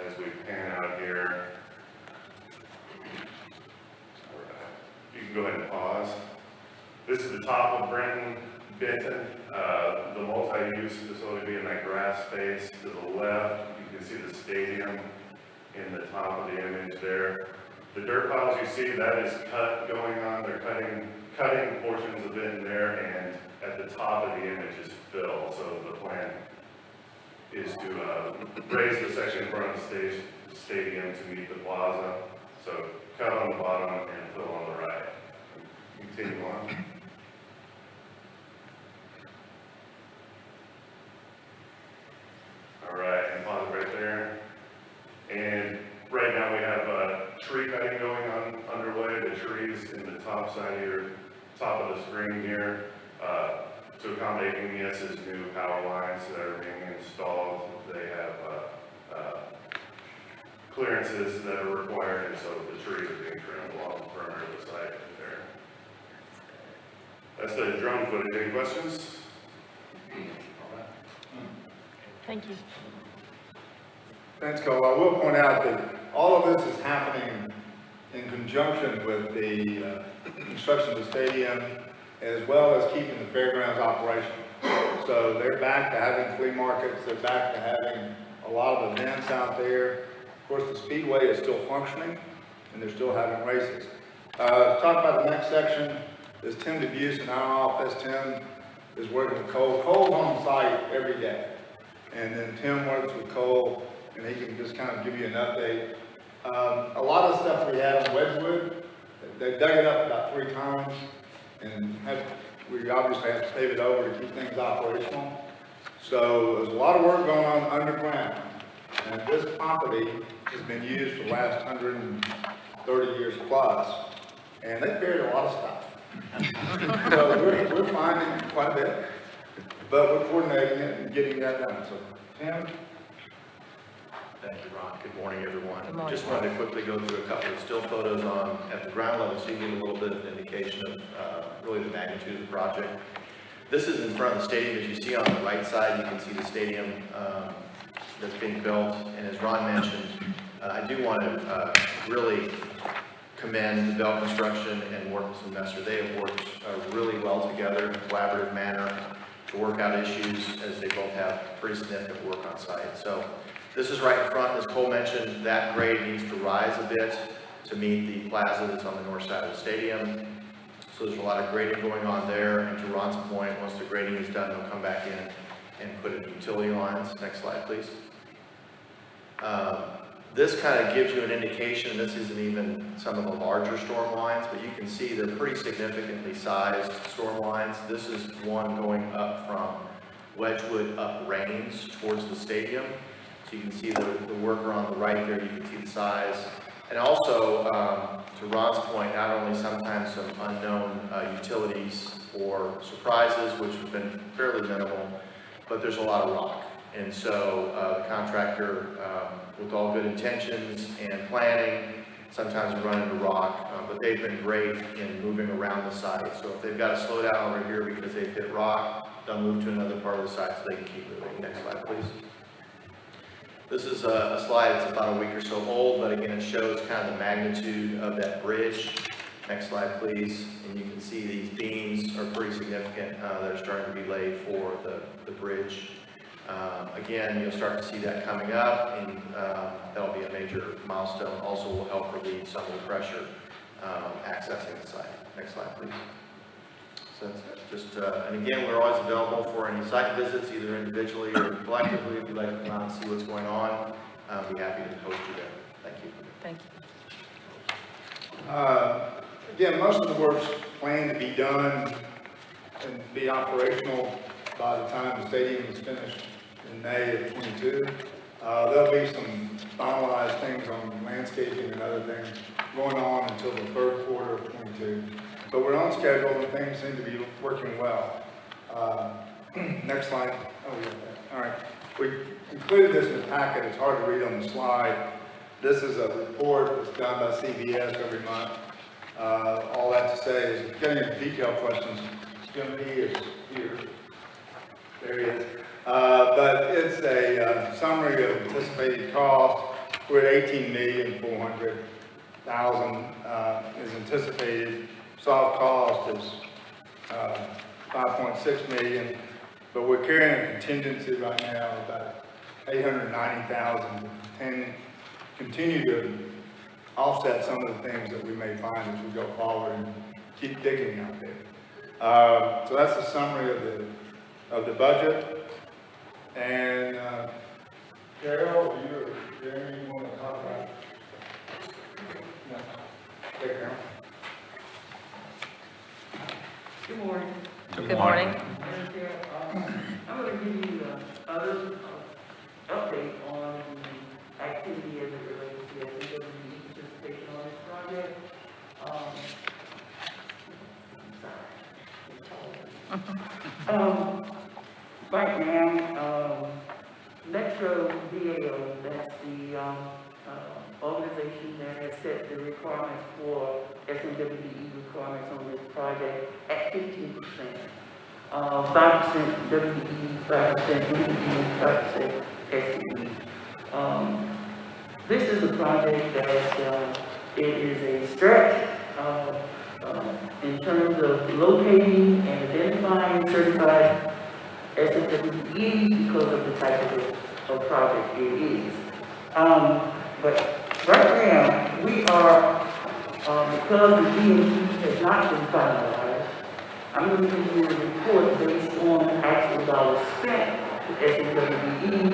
as we pan out here, you can go ahead and pause. This is the top of Benton, the multi-use facility being that grass space. To the left, you can see the stadium in the top of the image there. The dirt piles you see, that is cut going on. They're cutting portions of it in there, and at the top of the image is fill. So the plan is to raise the section in front of the stadium to meet the plaza. So cut on the bottom and fill on the right. Continue on. All right, and pause right there. And right now we have tree cutting going on underway. The trees in the top side here, top of the screen here, to accommodate MES's new power lines that are being installed. They have clearances that are required, and so the trees are being trimmed along the perimeter of the site there. That's the drone footage. Any questions?
Thank you.
Thanks, Cole. I will point out that all of this is happening in conjunction with the construction of the stadium, as well as keeping the fairgrounds operational. So they're back to having flea markets, they're back to having a lot of events out there. Of course, the Speedway is still functioning, and they're still having races. Talk about the next section. There's Tim DeBuse in our office. Tim is working with Cole. Cole's on site every day. And then Tim works with Cole, and he can just kind of give you an update. A lot of stuff we had on Wedgewood, they dug it up about 3 times, and we obviously have to pave it over to keep things operational. So there's a lot of work going on underground, and this property has been used for the last 130 years plus, and they buried a lot of stuff. So we're finding quite a bit, but we're coordinating it and getting that done. So Tim?
Thank you, Ron. Good morning, everyone.
Good morning.
Just wanted to quickly go through a couple of still photos at the ground level so you get a little bit of an indication of really the magnitude of the project. This is in front of the stadium. As you see on the right side, you can see the stadium that's being built. And as Ron mentioned, I do want to really commend Bell Construction and Mortensen Investor. They have worked really well together in a collaborative manner to work out issues, as they both have pretty significant work on site. So this is right in front. As Cole mentioned, that grade needs to rise a bit to meet the plaza that's on the north side of the stadium. So there's a lot of grading going on there. And to Ron's point, once the grading is done, they'll come back in and put in utility lines. Next slide, please. This kind of gives you an indication. This isn't even some of the larger storm lines, but you can see they're pretty significantly sized storm lines. This is one going up from Wedgwood up Rains towards the stadium. So you can see the worker on the right there, you can see the size. And also, to Ron's point, not only sometimes some unknown utilities or surprises, which have been fairly minimal, but there's a lot of rock. And so the contractor, with all good intentions and planning, sometimes we run into rock, but they've been great in moving around the site. So if they've got to slow down over here because they've hit rock, they'll move to another part of the site so they can keep moving. Next slide, please. This is a slide that's about a week or so old, but again, it shows kind of the magnitude of that bridge. Next slide, please. And you can see these beams are pretty significant that are starting to be laid for the bridge. Again, you'll start to see that coming up, and that'll be a major milestone. Also will help relieve some of the pressure accessing the site. Next slide, please. So that's it. Just, and again, we're always available for any site visits, either individually or collectively. If you'd like to come out and see what's going on, I'll be happy to host you there. Thank you.
Thank you.
Again, most of the work's planned to be done and be operational by the time the stadium is finished in May of 22. There'll be some finalized things on landscaping and other things going on until the third quarter of 22. But we're on schedule and things seem to be working well. Next slide. Oh, we got that. All right. We included this in the packet. It's hard to read on the slide. This is a report that's done by CBS every month. All that to say is, if you have any detailed questions, Jim B is here. There he is. But it's a summary of anticipated cost. We're at $18,400,000 is anticipated. Soft cost is $5.6 million, but we're carrying a contingency right now of about $890,000 and continue to offset some of the things that we may find as we go forward and keep digging out there. So that's a summary of the budget. And Carol, or Jeremy, you want to talk about it? No. Take care.
Good morning.
Good morning.
Madam Chair, I'm going to give you an update on the activity as it relates to SMWD participation on this project. Right now, Metro DAO, that's the organization that has set the requirements for SMWD requirements on this project at 15%. 5% WDE, 5% MDE, 5% SDE. This is a project that it is a stretch in terms of locating and identifying certified SMWDE because of the type of project it is. But right now, we are, because the DMP has not been finalized, I'm going to give you a report based on actual dollars spent with SMWDE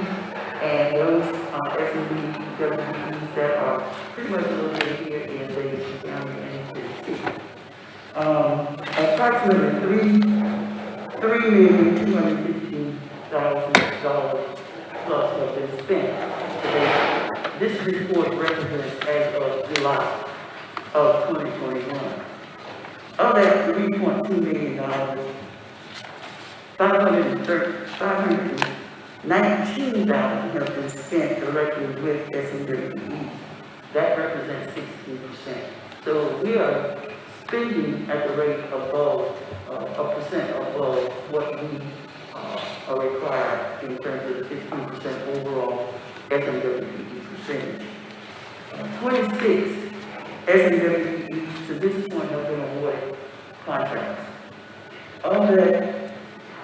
and those SMWDEs that are pretty much located here in Davidson County and Tennessee. Approximately $3,215,000 plus have been spent today. This report represents as of July of 2021. Of that $3.2 million, $19,000 has been spent directly with SMWE. That represents 16%. So we are spending at the rate above, a percent above what we are required in terms of the 15% overall SMWE percentage. 26 SMWE to this point have been awarded contracts. Of that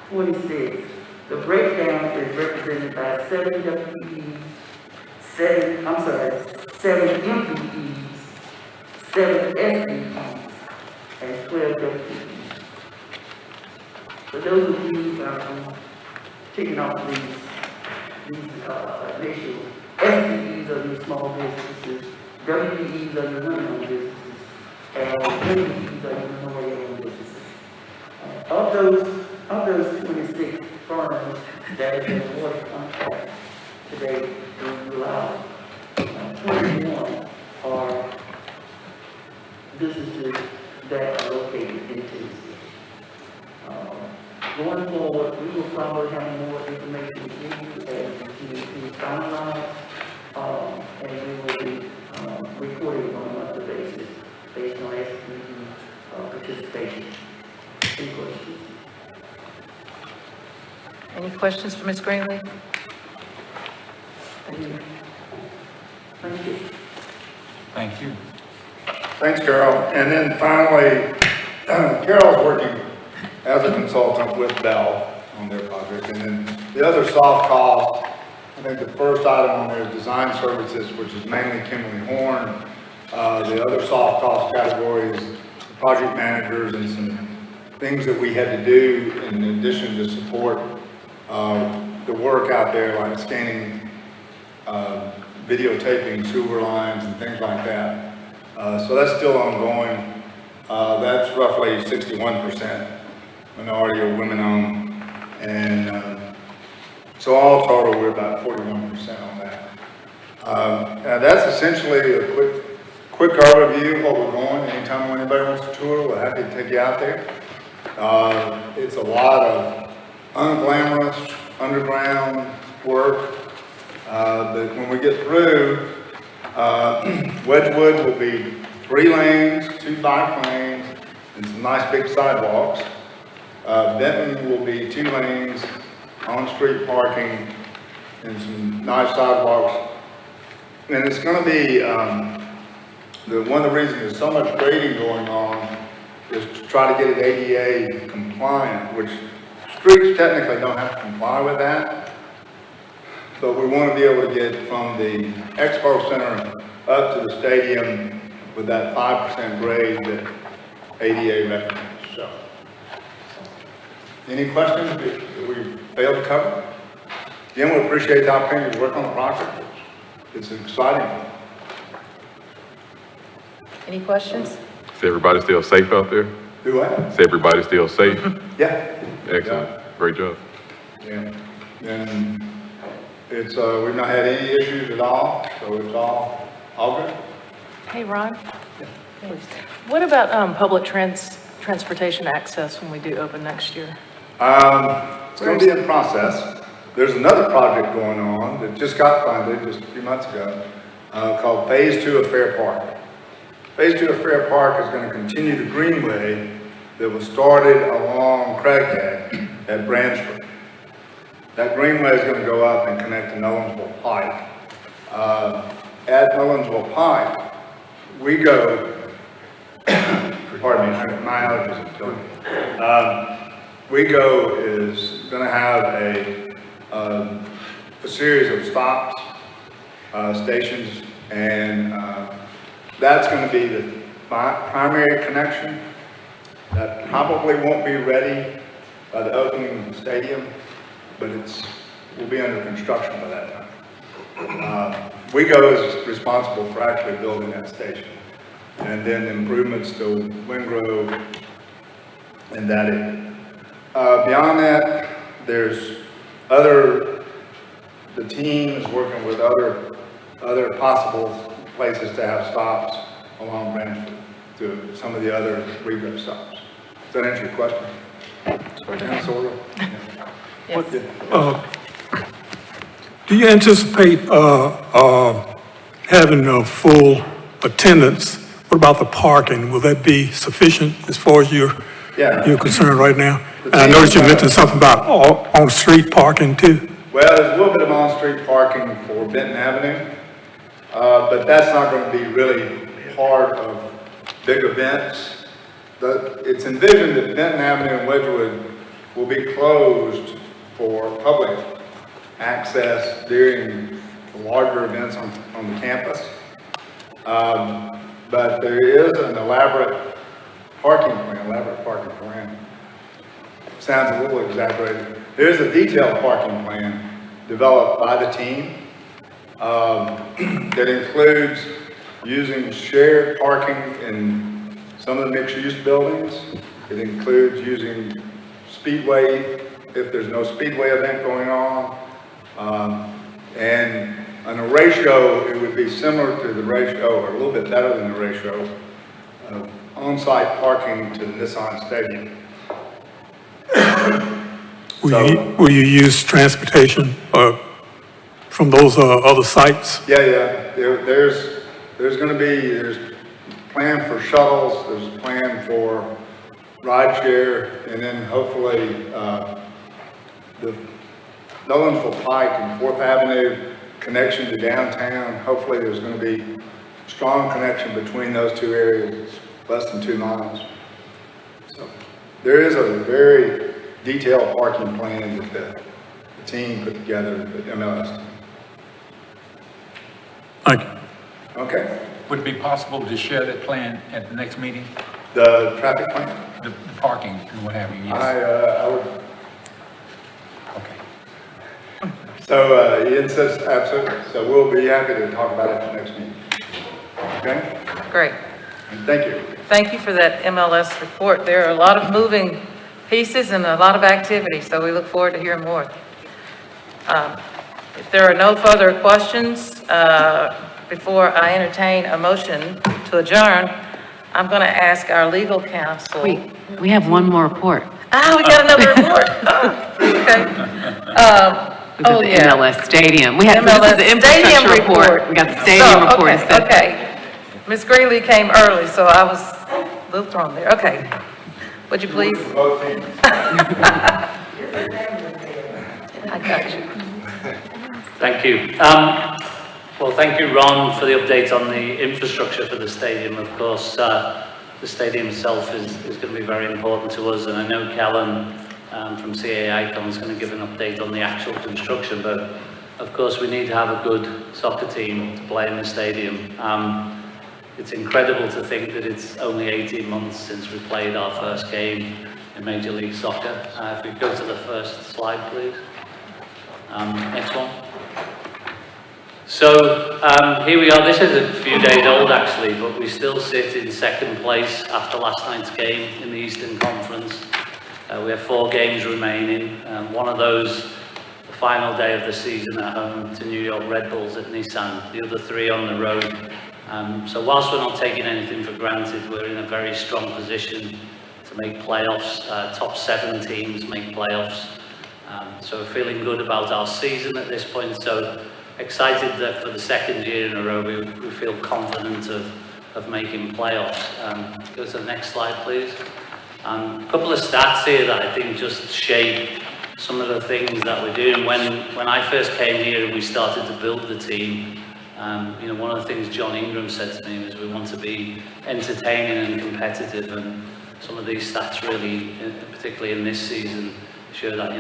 26, the breakdown is represented by 7 WPEs, 7 MPEs, 7 SPEs, and 12 WPEs. For those of you taking off these initials, SPEs are your small businesses, WPEs are your women-owned businesses, and MPEs are your minority-owned businesses. Of those 26 firms that have been awarded contracts today through July, 21 are businesses that are located in Tennessee. Going forward, we will probably have more information to give you as the GDP finalized, and we will be reporting on a monthly basis based on SPE participation. Any questions?
Any questions for Ms. Greenlee?
Thank you. Thank you.
Thank you. Thanks, Carol. And then finally, Carol's working as a consultant with Bell on their project. And then the other soft cost, I think the first item on there is design services, which is mainly Kimberly Horn. The other soft cost category is project managers and some things that we had to do in addition to support the work out there, like scanning, videotaping sewer lines and things like that. So that's still ongoing. That's roughly 61% minority or women-owned. And so all total, we're about 41% on that. That's essentially a quick overview of what we're going. Anytime anybody wants to tour, we're happy to take you out there. It's a lot of unglamorous underground work, but when we get through, Wedgewood will be 3 lanes, 2 bike lanes, and some nice big sidewalks. Benton will be 2 lanes, on-street parking, and some nice sidewalks. And it's going to be, one of the reasons there's so much grading going on is to try to get it ADA compliant, which streets technically don't have to comply with that. But we want to be able to get from the Expo Center up to the stadium with that 5% grade that ADA recommends. So, any questions that we failed to cover? Again, we appreciate the opportunity to work on the project. It's exciting.
Any questions?
Is everybody still safe out there?
Do what?
Is everybody still safe?
Yeah.
Excellent.
Yeah.
Great job.
Yeah. And it's, we've not had any issues at all, so it's all good.
Hey, Ron? Please. What about public transportation access when we do open next year?
It's going to be in process. There's another project going on that just got funded just a few months ago called Phase 2 of Fair Park. Phase 2 of Fair Park is going to continue the greenway that was started along Craighead at Bransford. That greenway is going to go up and connect to Nolensville Pike. At Nolensville Pike, we go, pardon me, my allergies are killing me. WeGo is going to have a series of stops, stations, and that's going to be the primary connection. That probably won't be ready by the opening of the stadium, but will be under construction by that time. WeGo is responsible for actually building that station, and then improvements to Wingrove and that area. Beyond that, there's the team is working with other possible places to have stops along Bransford to some of the other WeGo stops. Does that answer your question?
Sort of.
Sort of.
Yes.
Do you anticipate having a full attendance? What about the parking? Will that be sufficient as far as you're concerned right now? And I noticed you mentioned something about on-street parking too.
Well, there's a little bit of on-street parking for Benton Avenue, but that's not going to be really part of big events. It's envisioned that Benton Avenue and Wedgewood will be closed for public access during the larger events on the campus. But there is an elaborate parking plan. Sounds a little exaggerated. There's a detailed parking plan developed by the team that includes using shared parking in some of the mixed-use buildings. It includes using Speedway if there's no Speedway event going on. And on a ratio, it would be similar to the ratio, or a little bit better than the ratio of on-site parking to the Nissan Stadium.
Will you use transportation from those other sites?
Yeah. There's going to be, there's a plan for shuttles, there's a plan for rideshare, and then hopefully the Nolensville Pike and 4th Avenue connection to downtown. Hopefully there's going to be strong connection between those two areas, less than 2 miles. So there is a very detailed parking plan that the team put together at MLS team.
Thank you.
Okay.
Would it be possible to share that plan at the next meeting?
The traffic plan?
The parking and what have you, yes.
I would.
Okay.
So Ian says absolutely. So we'll be happy to talk about it at the next meeting. Okay?
Great.
And thank you.
Thank you for that MLS report. There are a lot of moving pieces and a lot of activity, so we look forward to hearing more. If there are no further questions, before I entertain a motion to adjourn, I'm going to ask our legal counsel.
Wait, we have one more report.
We got another report. Okay. Yeah.
MLS Stadium. We have
MLS
the infrastructure
Stadium
report. We got the stadium report.
Okay. Ms. Greeley came early, so I was a little thrown there. Okay. Would you please? I got you.
Thank you. Well, thank you, Ron, for the update on the infrastructure for the stadium. Of course, the stadium itself is going to be very important to us, and I know Kellen from CA Icon is going to give an update on the actual construction, but of course we need to have a good soccer team to play in the stadium. It's incredible to think that it's only 18 months since we played our first game in Major League Soccer. If we go to the first slide, please. Next one. So here we are. This is a few days old actually, but we still sit in second place after last night's game in the Eastern Conference. We have 4 games remaining. One of those, the final day of the season at home to New York Red Bulls at Nissan. The other 3 on the road. So whilst we're not taking anything for granted, we're in a very strong position to make playoffs. Top 7 teams make playoffs. So we're feeling good about our season at this point. So excited that for the 2nd year in a row, we feel confident of making playoffs. Go to the next slide, please. A couple of stats here that I think just shape some of the things that we're doing. When I first came here and we started to build the team, one of the things John Ingram said to me was we want to be entertaining and competitive, and some of these stats really, particularly in this season, show that,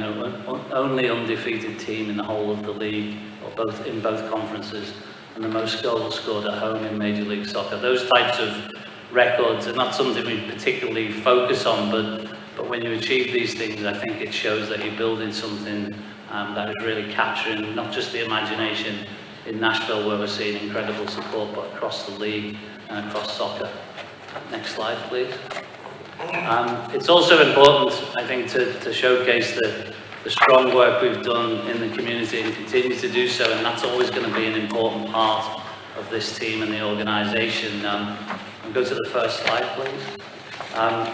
only undefeated team in the whole of the league, or in both conferences, and the most goals scored at home in Major League Soccer. Those types of records are not something we particularly focus on, but when you achieve these things, I think it shows that you're building something that is really capturing not just the imagination in Nashville, where we're seeing incredible support, but across the league and across soccer. Next slide, please. It's also important, I think, to showcase the strong work we've done in the community and continue to do so, and that's always going to be an important part of this team and the organisation. And go to the first slide, please.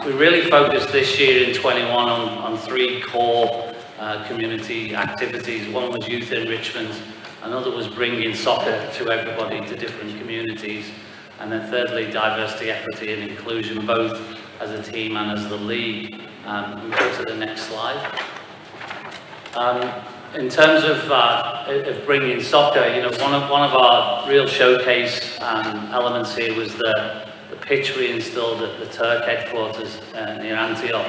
We really focused this year in 21 on 3 core community activities. One was youth enrichment, Another was bringing soccer to everybody, to different communities. And then thirdly, diversity, equity and inclusion, both as a team and as the league. We'll go to the next slide. In terms of bringing soccer, you know, one of our real showcase elements here was the pitch we installed at the Turk headquarters near Antioch.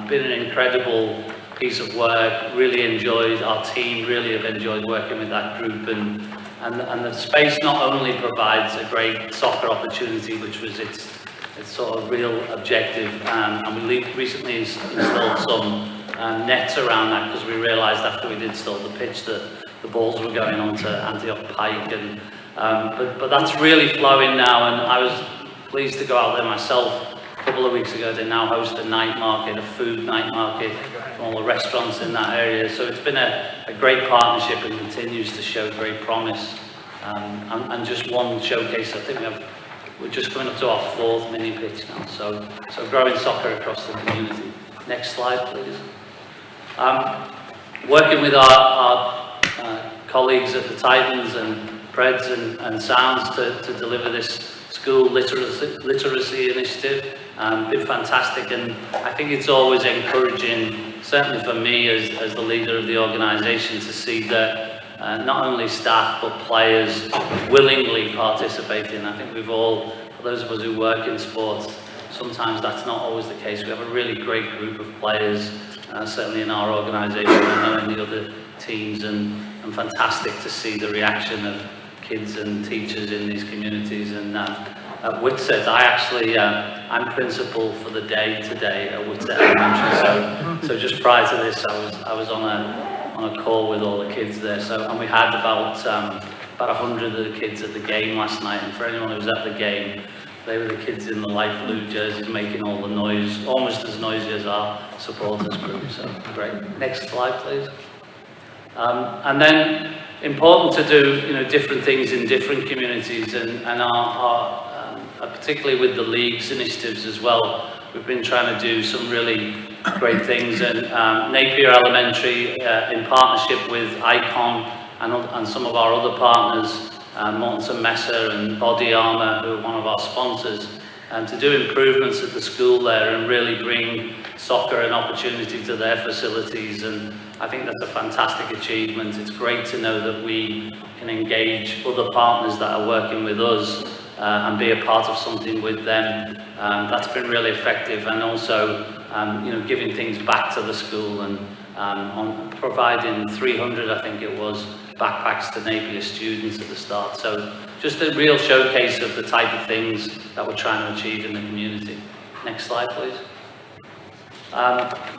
Been an incredible piece of work, really enjoyed, our team really have enjoyed working with that group, and the space not only provides a great soccer opportunity, which was its sort of real objective, and we recently installed some nets around that because we realised after we'd installed the pitch that the balls were going onto Antioch Pike, and but that's really flowing now, and I was pleased to go out there myself a couple of weeks ago. They now host a night market, a food night market from all the restaurants in that area, so it's been a great partnership and continues to show great promise. And just one showcase, I think we're just coming up to our 4th mini pitch now, so growing soccer across the community. Next slide, please. Working with our colleagues at the Titans and Preds and Sounds to deliver this school literacy initiative, been fantastic, and I think it's always encouraging, certainly for me as the leader of the organisation, to see that not only staff but players willingly participating. I think we've all, for those of us who work in sports, sometimes that's not always the case. We have a really great group of players, certainly in our organisation and in the other teams, and fantastic to see the reaction of kids and teachers in these communities. And at Whitsett, I'm principal for the day today at Whitsett Elementary. So just prior to this, I was on a call with all the kids there. And we had about 100 of the kids at the game last night. And for anyone who was at the game, they were the kids in the light blue jerseys making all the noise, almost as noisy as our supporters group. So great. Next slide, please. And then important to do, different things in different communities, and particularly with the league's initiatives as well. We've been trying to do some really great things, and Napier Elementary, in partnership with ICON and some of our other partners, Mortensen Messer and Body Armour, who are one of our sponsors, to do improvements at the school there and really bring soccer an opportunity to their facilities. And I think that's a fantastic achievement. It's great to know that we can engage other partners that are working with us and be a part of something with them. That's been really effective, and also giving things back to the school, and on providing 300, I think it was, backpacks to Napier students at the start. So just a real showcase of the type of things that we're trying to achieve in the community. Next slide, please.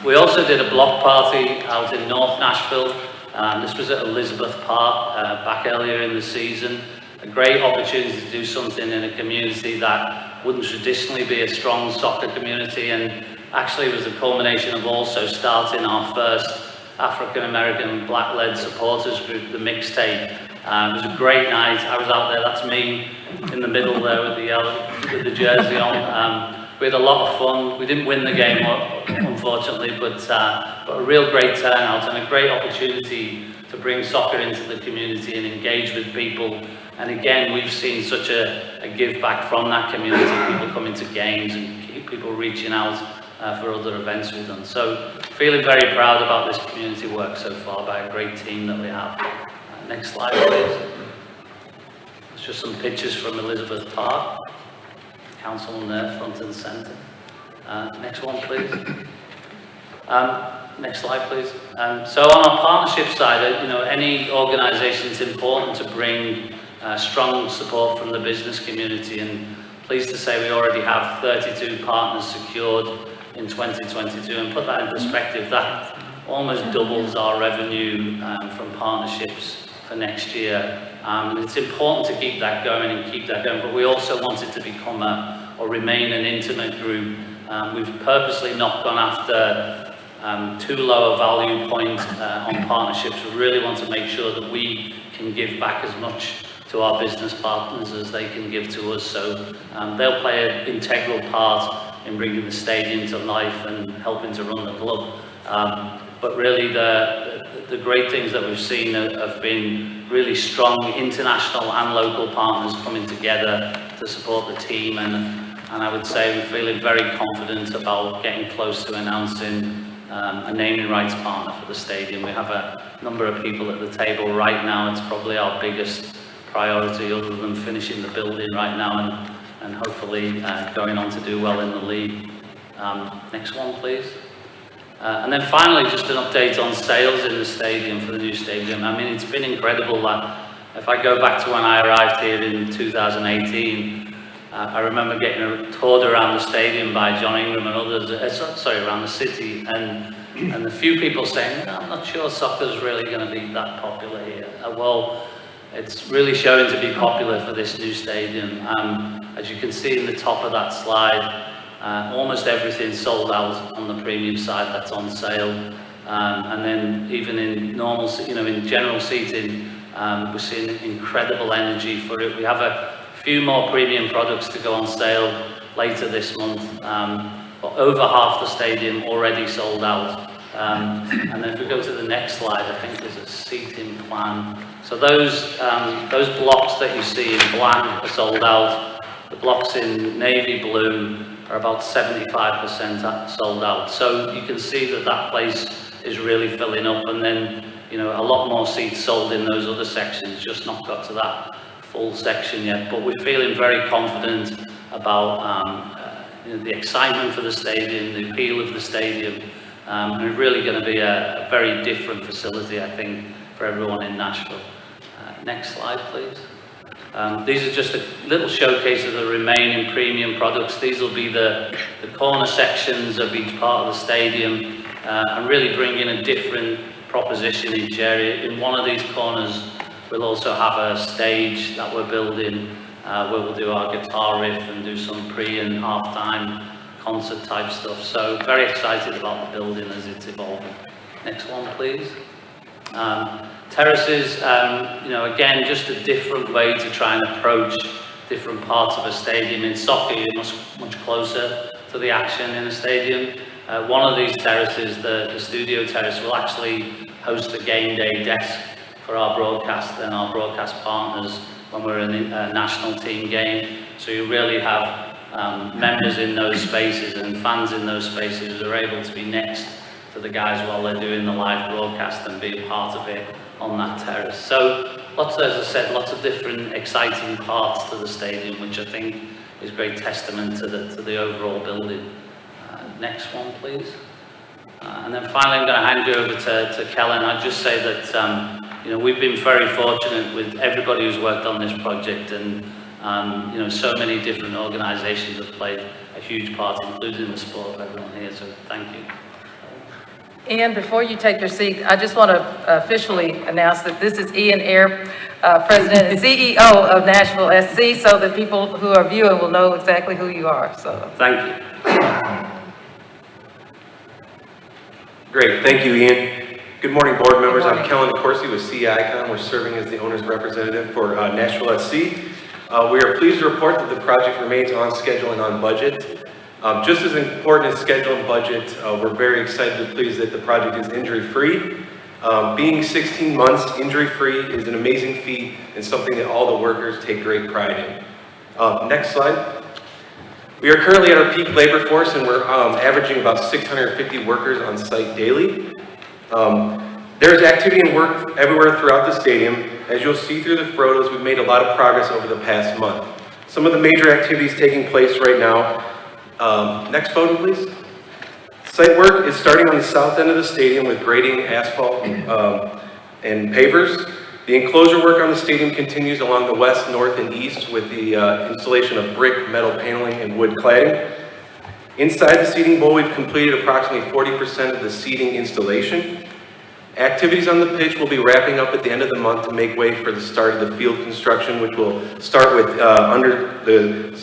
We also did a block party out in North Nashville. This was at Elizabeth Park back earlier in the season. A great opportunity to do something in a community that wouldn't traditionally be a strong soccer community, and actually was a culmination of also starting our first African-American black-led supporters group, the Mixtape. It was a great night. I was out there, that's me in the middle there with the jersey on. We had a lot of fun. We didn't win the game, unfortunately, but a real great turnout and a great opportunity to bring soccer into the community and engage with people. And again, we've seen such a give back from that community, people coming to games and people reaching out for other events we've done. So feeling very proud about this community work so far by a great team that we have. Next slide, please. It's just some pictures from Elizabeth Park. Councilman there, front and centre. Next one, please. Next slide, please. So on our partnership side, any organisation, it's important to bring strong support from the business community, and pleased to say we already have 32 partners secured in 2022, and put that in perspective, that almost doubles our revenue from partnerships for next year. It's important to keep that going, but we also want it to become or remain an intimate group. We've purposely not gone after too low a value point on partnerships. We really want to make sure that we can give back as much to our business partners as they can give to us. So they'll play an integral part in bringing the stadium to life and helping to run the club. but really the great things that we've seen have been really strong international and local partners coming together to support the team, and I would say we're feeling very confident about getting close to announcing a naming rights partner for the stadium. We have a number of people at the table right now. It's probably our biggest priority other than finishing the building right now and hopefully going on to do well in the league. Next one, please. And then finally, just an update on sales in the stadium for the new stadium. I mean, it's been incredible that if I go back to when I arrived here in 2018, I remember getting toured around the stadium by John Ingram and others, around the city, and a few people saying, I'm not sure soccer's really going to be that popular here. Well, it's really showing to be popular for this new stadium. As you can see in the top of that slide, almost everything's sold out on the premium side that's on sale. And then even in normal, in general seating, we're seeing incredible energy for it. We have a few more premium products to go on sale later this month, but over half the stadium already sold out. And then if we go to the next slide, I think there's a seating plan. So those blocks that you see in black are sold out. The blocks in navy blue are about 75% sold out. So you can see that place is really filling up, and then a lot more seats sold in those other sections, just not got to that full section yet. But we're feeling very confident about the excitement for the stadium, the appeal of the stadium, and it's really going to be a very different facility, I think, for everyone in Nashville. Next slide, please. These are just a little showcase of the remaining premium products. These will be the corner sections of each part of the stadium, and really bring in a different proposition each area. In one of these corners, we'll also have a stage that we're building where we'll do our guitar riff and do some pre and halftime concert type stuff. So very excited about the building as it's evolving. Next one, please. Terraces, again, just a different way to try and approach different parts of a stadium. In soccer, you're much closer to the action in a stadium. One of these terraces, the studio terrace, will actually host a game day desk for our broadcast and our broadcast partners when we're in a national team game. So you really have members in those spaces and fans in those spaces who are able to be next to the guys while they're doing the live broadcast and be a part of it on that terrace. So as I said, lots of different exciting parts to the stadium, which I think is great testament to the overall building. Next one, please. And then finally, I'm going to hand you over to Kellen. I'd just say that we've been very fortunate with everybody who's worked on this project, and so many different organizations have played a huge part, including the sport of everyone here, so thank you.
Ian, before you take your seat, I just want to officially announce that this is Ian Ayer, President and CEO of Nashville SC, so that people who are viewing will know exactly who you are. So
thank you.
Great, thank you, Ian. Good morning, board members. I'm Kellen Corsi with CE Icon. We're serving as the owner's representative for Nashville SC. We are pleased to report that the project remains on schedule and on budget. Just as important as schedule and budget, we're very excited and pleased that the project is injury-free. Being 16 months injury-free is an amazing feat and something that all the workers take great pride in. Next slide. We are currently at our peak labor force, and we're averaging about 650 workers on site daily. There's activity and work everywhere throughout the stadium. As you'll see through the photos, we've made a lot of progress over the past month. Some of the major activities taking place right now. Next photo, please. Site work is starting on the south end of the stadium with grading, asphalt, and pavers. The enclosure work on the stadium continues along the west, north, and east with the installation of brick, metal paneling, and wood cladding. Inside the seating bowl, we've completed approximately 40% of the seating installation. Activities on the pitch will be wrapping up at the end of the month to make way for the start of the field construction, which will start with under the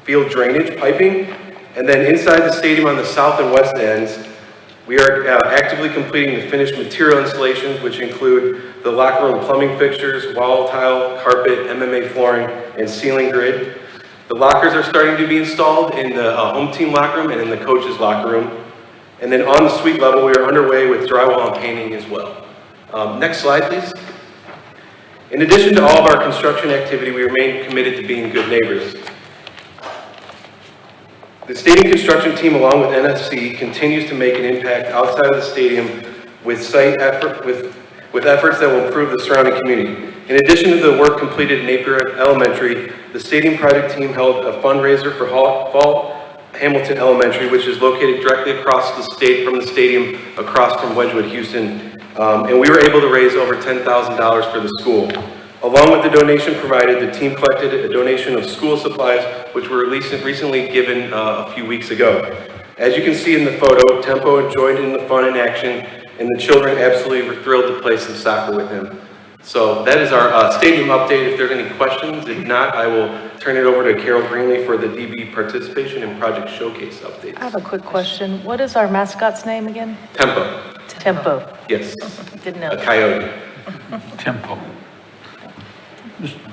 field drainage piping. And then inside the stadium on the south and west ends, we are actively completing the finished material installations, which include the locker room plumbing fixtures, wall tile, carpet, MMA flooring, and ceiling grid. The lockers are starting to be installed in the home team locker room and in the coach's locker room. And then on the suite level, we are underway with drywall and painting as well. Next slide, please. In addition to all of our construction activity, we remain committed to being good neighbors. The stadium construction team, along with NFC, continues to make an impact outside of the stadium with efforts that will improve the surrounding community. In addition to the work completed in Napier Elementary, the stadium project team held a fundraiser for Fall Hamilton Elementary, which is located directly across the state from the stadium, across from Wedgwood, Houston. And we were able to raise over $10,000 for the school. Along with the donation provided, the team collected a donation of school supplies, which were recently given a few weeks ago. As you can see in the photo, Tempo enjoyed in the fun and action, and the children absolutely were thrilled to play some soccer with him. So that is our stadium update. If there are any questions, if not, I will turn it over to Carol Greenlee for the DB participation and project showcase updates.
I have a quick question. What is our mascot's name again?
Tempo.
Tempo.
Yes.
Didn't know.
A coyote.
Tempo.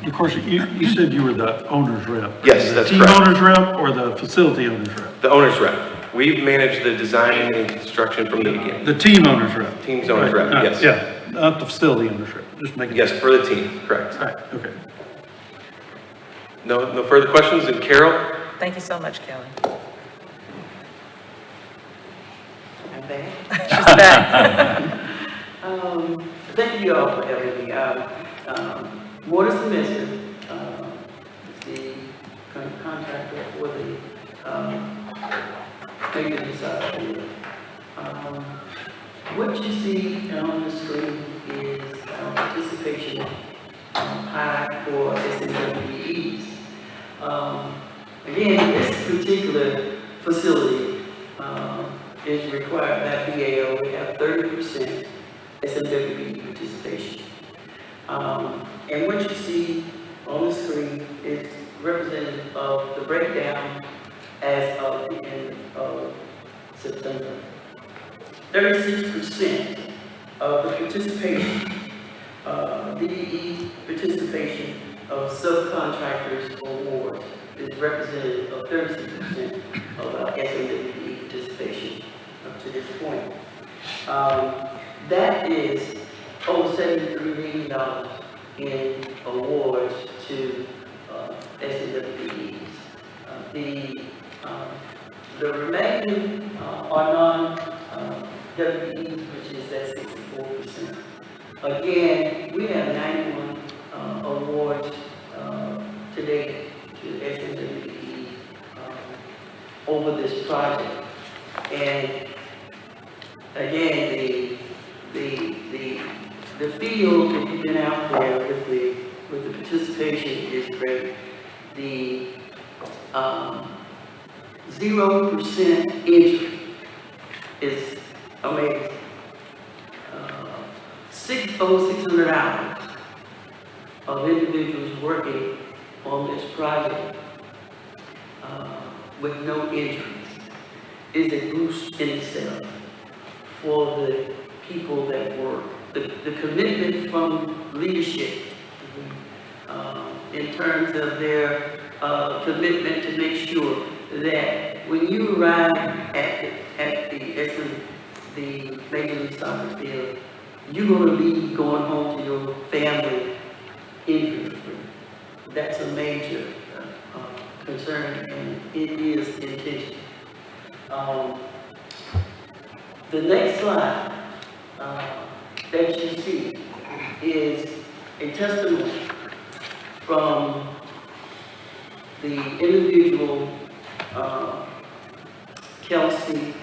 Of course, you said you were the owner's rep.
Yes, that's
the
correct.
team owner's rep or the facility owner's rep?
The owner's rep. We've managed the design and construction from the beginning.
The team owner's rep?
Team's owner's rep,
Not-
yes.
Yeah, not the facility owner's rep, just making.
Yes, for the team, correct.
All right, okay.
No further questions? And Carol?
Thank you so much, Kelly.
I'm back.
She's back.
Thank you all for having me. Water Semester, the contractor for the maintenance field. What you see on the screen is participation high for SMWEs. Again, this particular facility is required by BAO to have 30% SMWE participation. And what you see on the screen is representative of the breakdown as of the end of September. 36% of the participation, DBE participation of subcontractors award is representative of 36% of our SMWE participation up to this point. That is over $73 million in awards to SMWEs. The remaining are non-WEs, which is at 64%. Again, we have 91 awards to date to SMWE over this project. And again, the field, if you've been out there with the participation, is great. The 0% injury is amazing. 600 hours of individuals working on this project with no injuries is a boost in itself for the people that work. The commitment from leadership in terms of their commitment to make sure that when you arrive at the Major League Soccer field, you're going to leave going home to your family injury-free. That's a major concern, and it is intentional. The next slide that you see is a testimony from the individual Kelsey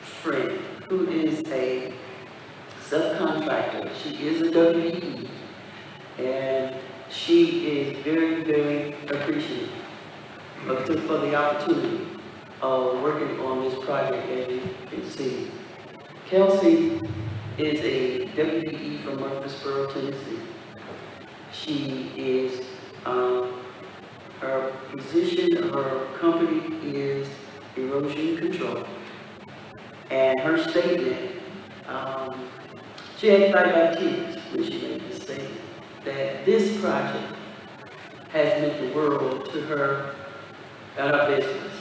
Friend, who is a subcontractor. She is a WE, and she is very, very appreciative for the opportunity of working on this project. As you can see, Kelsey is a WE from Murfreesboro, Tennessee. She is, her position, her company is erosion control. And her statement, she had 5 kids when she made this statement, that this project has meant the world to her and her business.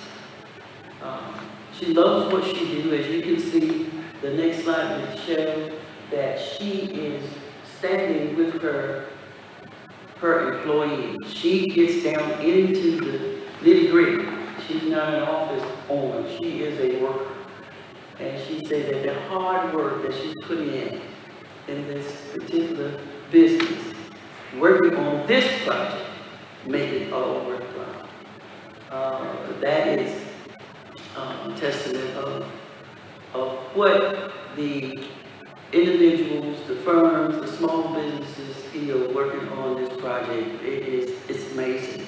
She loves what she do. As you can see, the next slide will show that she is standing with her employees. She gets down into the nitty-gritty. She's not an office owner. She is a worker. And she said that the hard work that she's putting in this particular business, working on this project, make it all worthwhile. That is testament of what the individuals, the firms, the small businesses feel working on this project. It's amazing.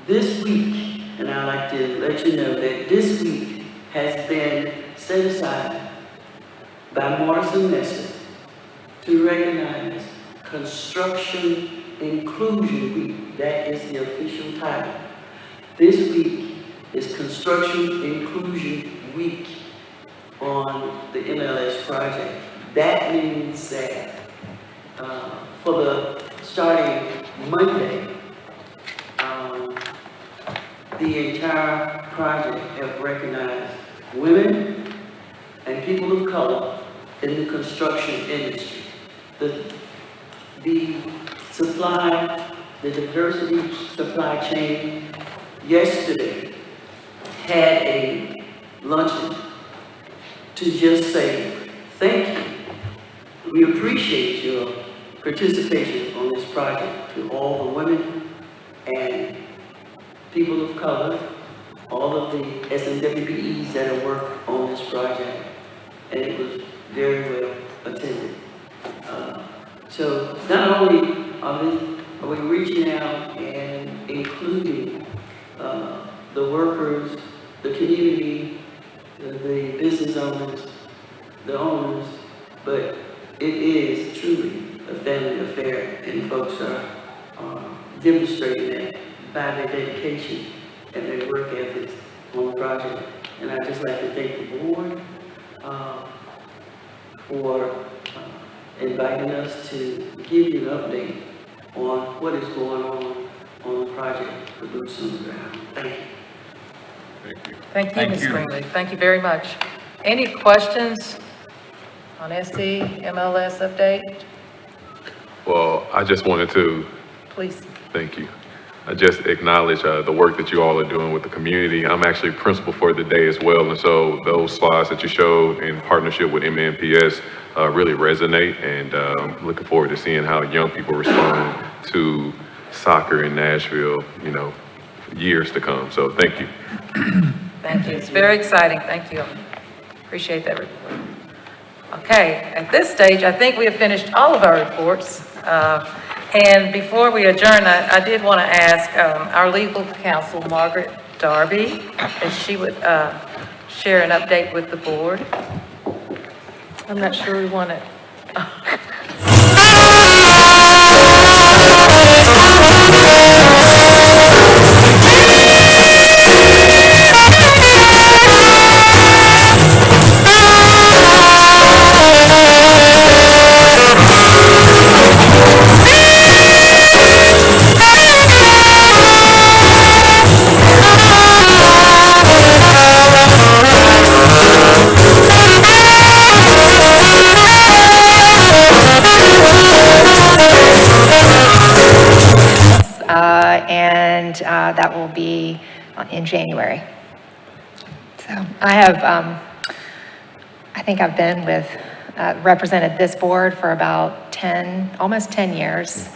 This week, and I'd like to let you know that this week has been set aside by Morrison Messer to recognize Construction Inclusion Week. That is the official title. This week is Construction Inclusion Week on the MLS project. That means that for the starting Monday, the entire project have recognized women and people of color in the construction industry. The supply, the diversity supply chain yesterday had a luncheon to just say thank you. We appreciate your participation on this project to all the women and people of color, all of the SMWPEs that have worked on this project, and it was very well attended. So not only are we reaching out and including the workers, the community, the business owners, the owners, but it is truly a family affair, and folks are demonstrating that by their dedication and their work ethics on the project. And I'd just like to thank the board for inviting us to give you an update on what is going on the project for Boots on the Ground. Thank you.
Thank you, Ms. Greenlee. Thank you very much. Any questions on SC MLS update?
Well, I just wanted to,
Please.
thank you. I just acknowledge the work that you all are doing with the community. I'm actually principal for the day as well, and so those slides that you showed in partnership with MNPS really resonate, and looking forward to seeing how young people respond to soccer in Nashville, years to come. So thank you.
Thank you. It's very exciting. Thank you. Appreciate that report. Okay, at this stage, I think we have finished all of our reports. And before we adjourn, I did want to ask our legal counsel, Margaret Darby, if she would share an update with the board. I'm not sure we want it.
And that will be in January. So I have, I think I've been with, represented this board for about almost 10 years.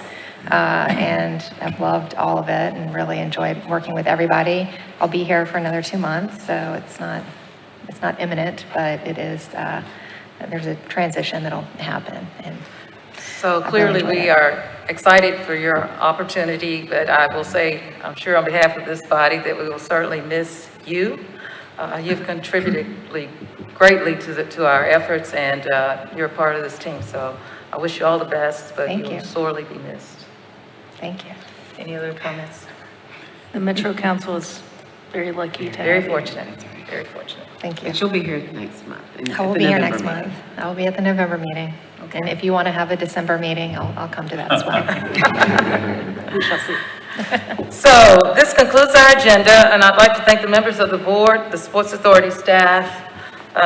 And I've loved all of it and really enjoyed working with everybody. I'll be here for another 2 months, so it's not imminent, but it is, there's a transition that'll happen. And
So clearly, we are excited for your opportunity, but I will say, I'm sure on behalf of this body, that we will certainly miss you. You've contributed greatly to our efforts, and you're a part of this team. So I wish you all the best, but you will sorely be missed.
Thank you.
Any other comments?
The Metro Council is very lucky to have
Very
you.
fortunate, very fortunate.
Thank you.
And she'll be here next month.
I will be here next month. I will be at the November meeting. And if you want to have a December meeting, I'll come to that as well.
We shall see.
So this concludes our agenda, and I'd like to thank the members of the board, the Sports Authority staff,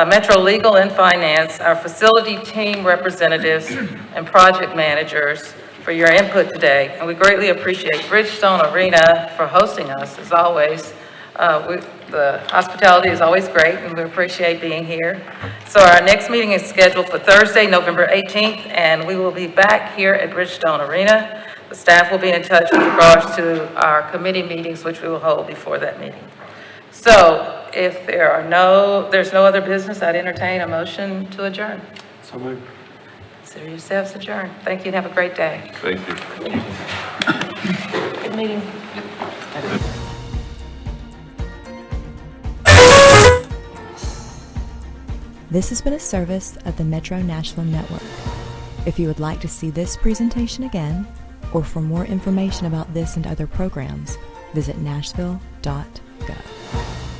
Metro Legal and Finance, our facility team representatives, and project managers for your input today. And we greatly appreciate Bridgestone Arena for hosting us, as always. The hospitality is always great, and we appreciate being here. So our next meeting is scheduled for Thursday, November 18th, and we will be back here at Bridgestone Arena. The staff will be in touch with regards to our committee meetings, which we will hold before that meeting. So if there's no other business, I'd entertain a motion to adjourn.
So moved.
Consider yourselves adjourned. Thank you and have a great day.
Thank you.
Good meeting.
This has been a service of the Metro Nashville Network. If you would like to see this presentation again, or for more information about this and other programs, visit nashville.gov.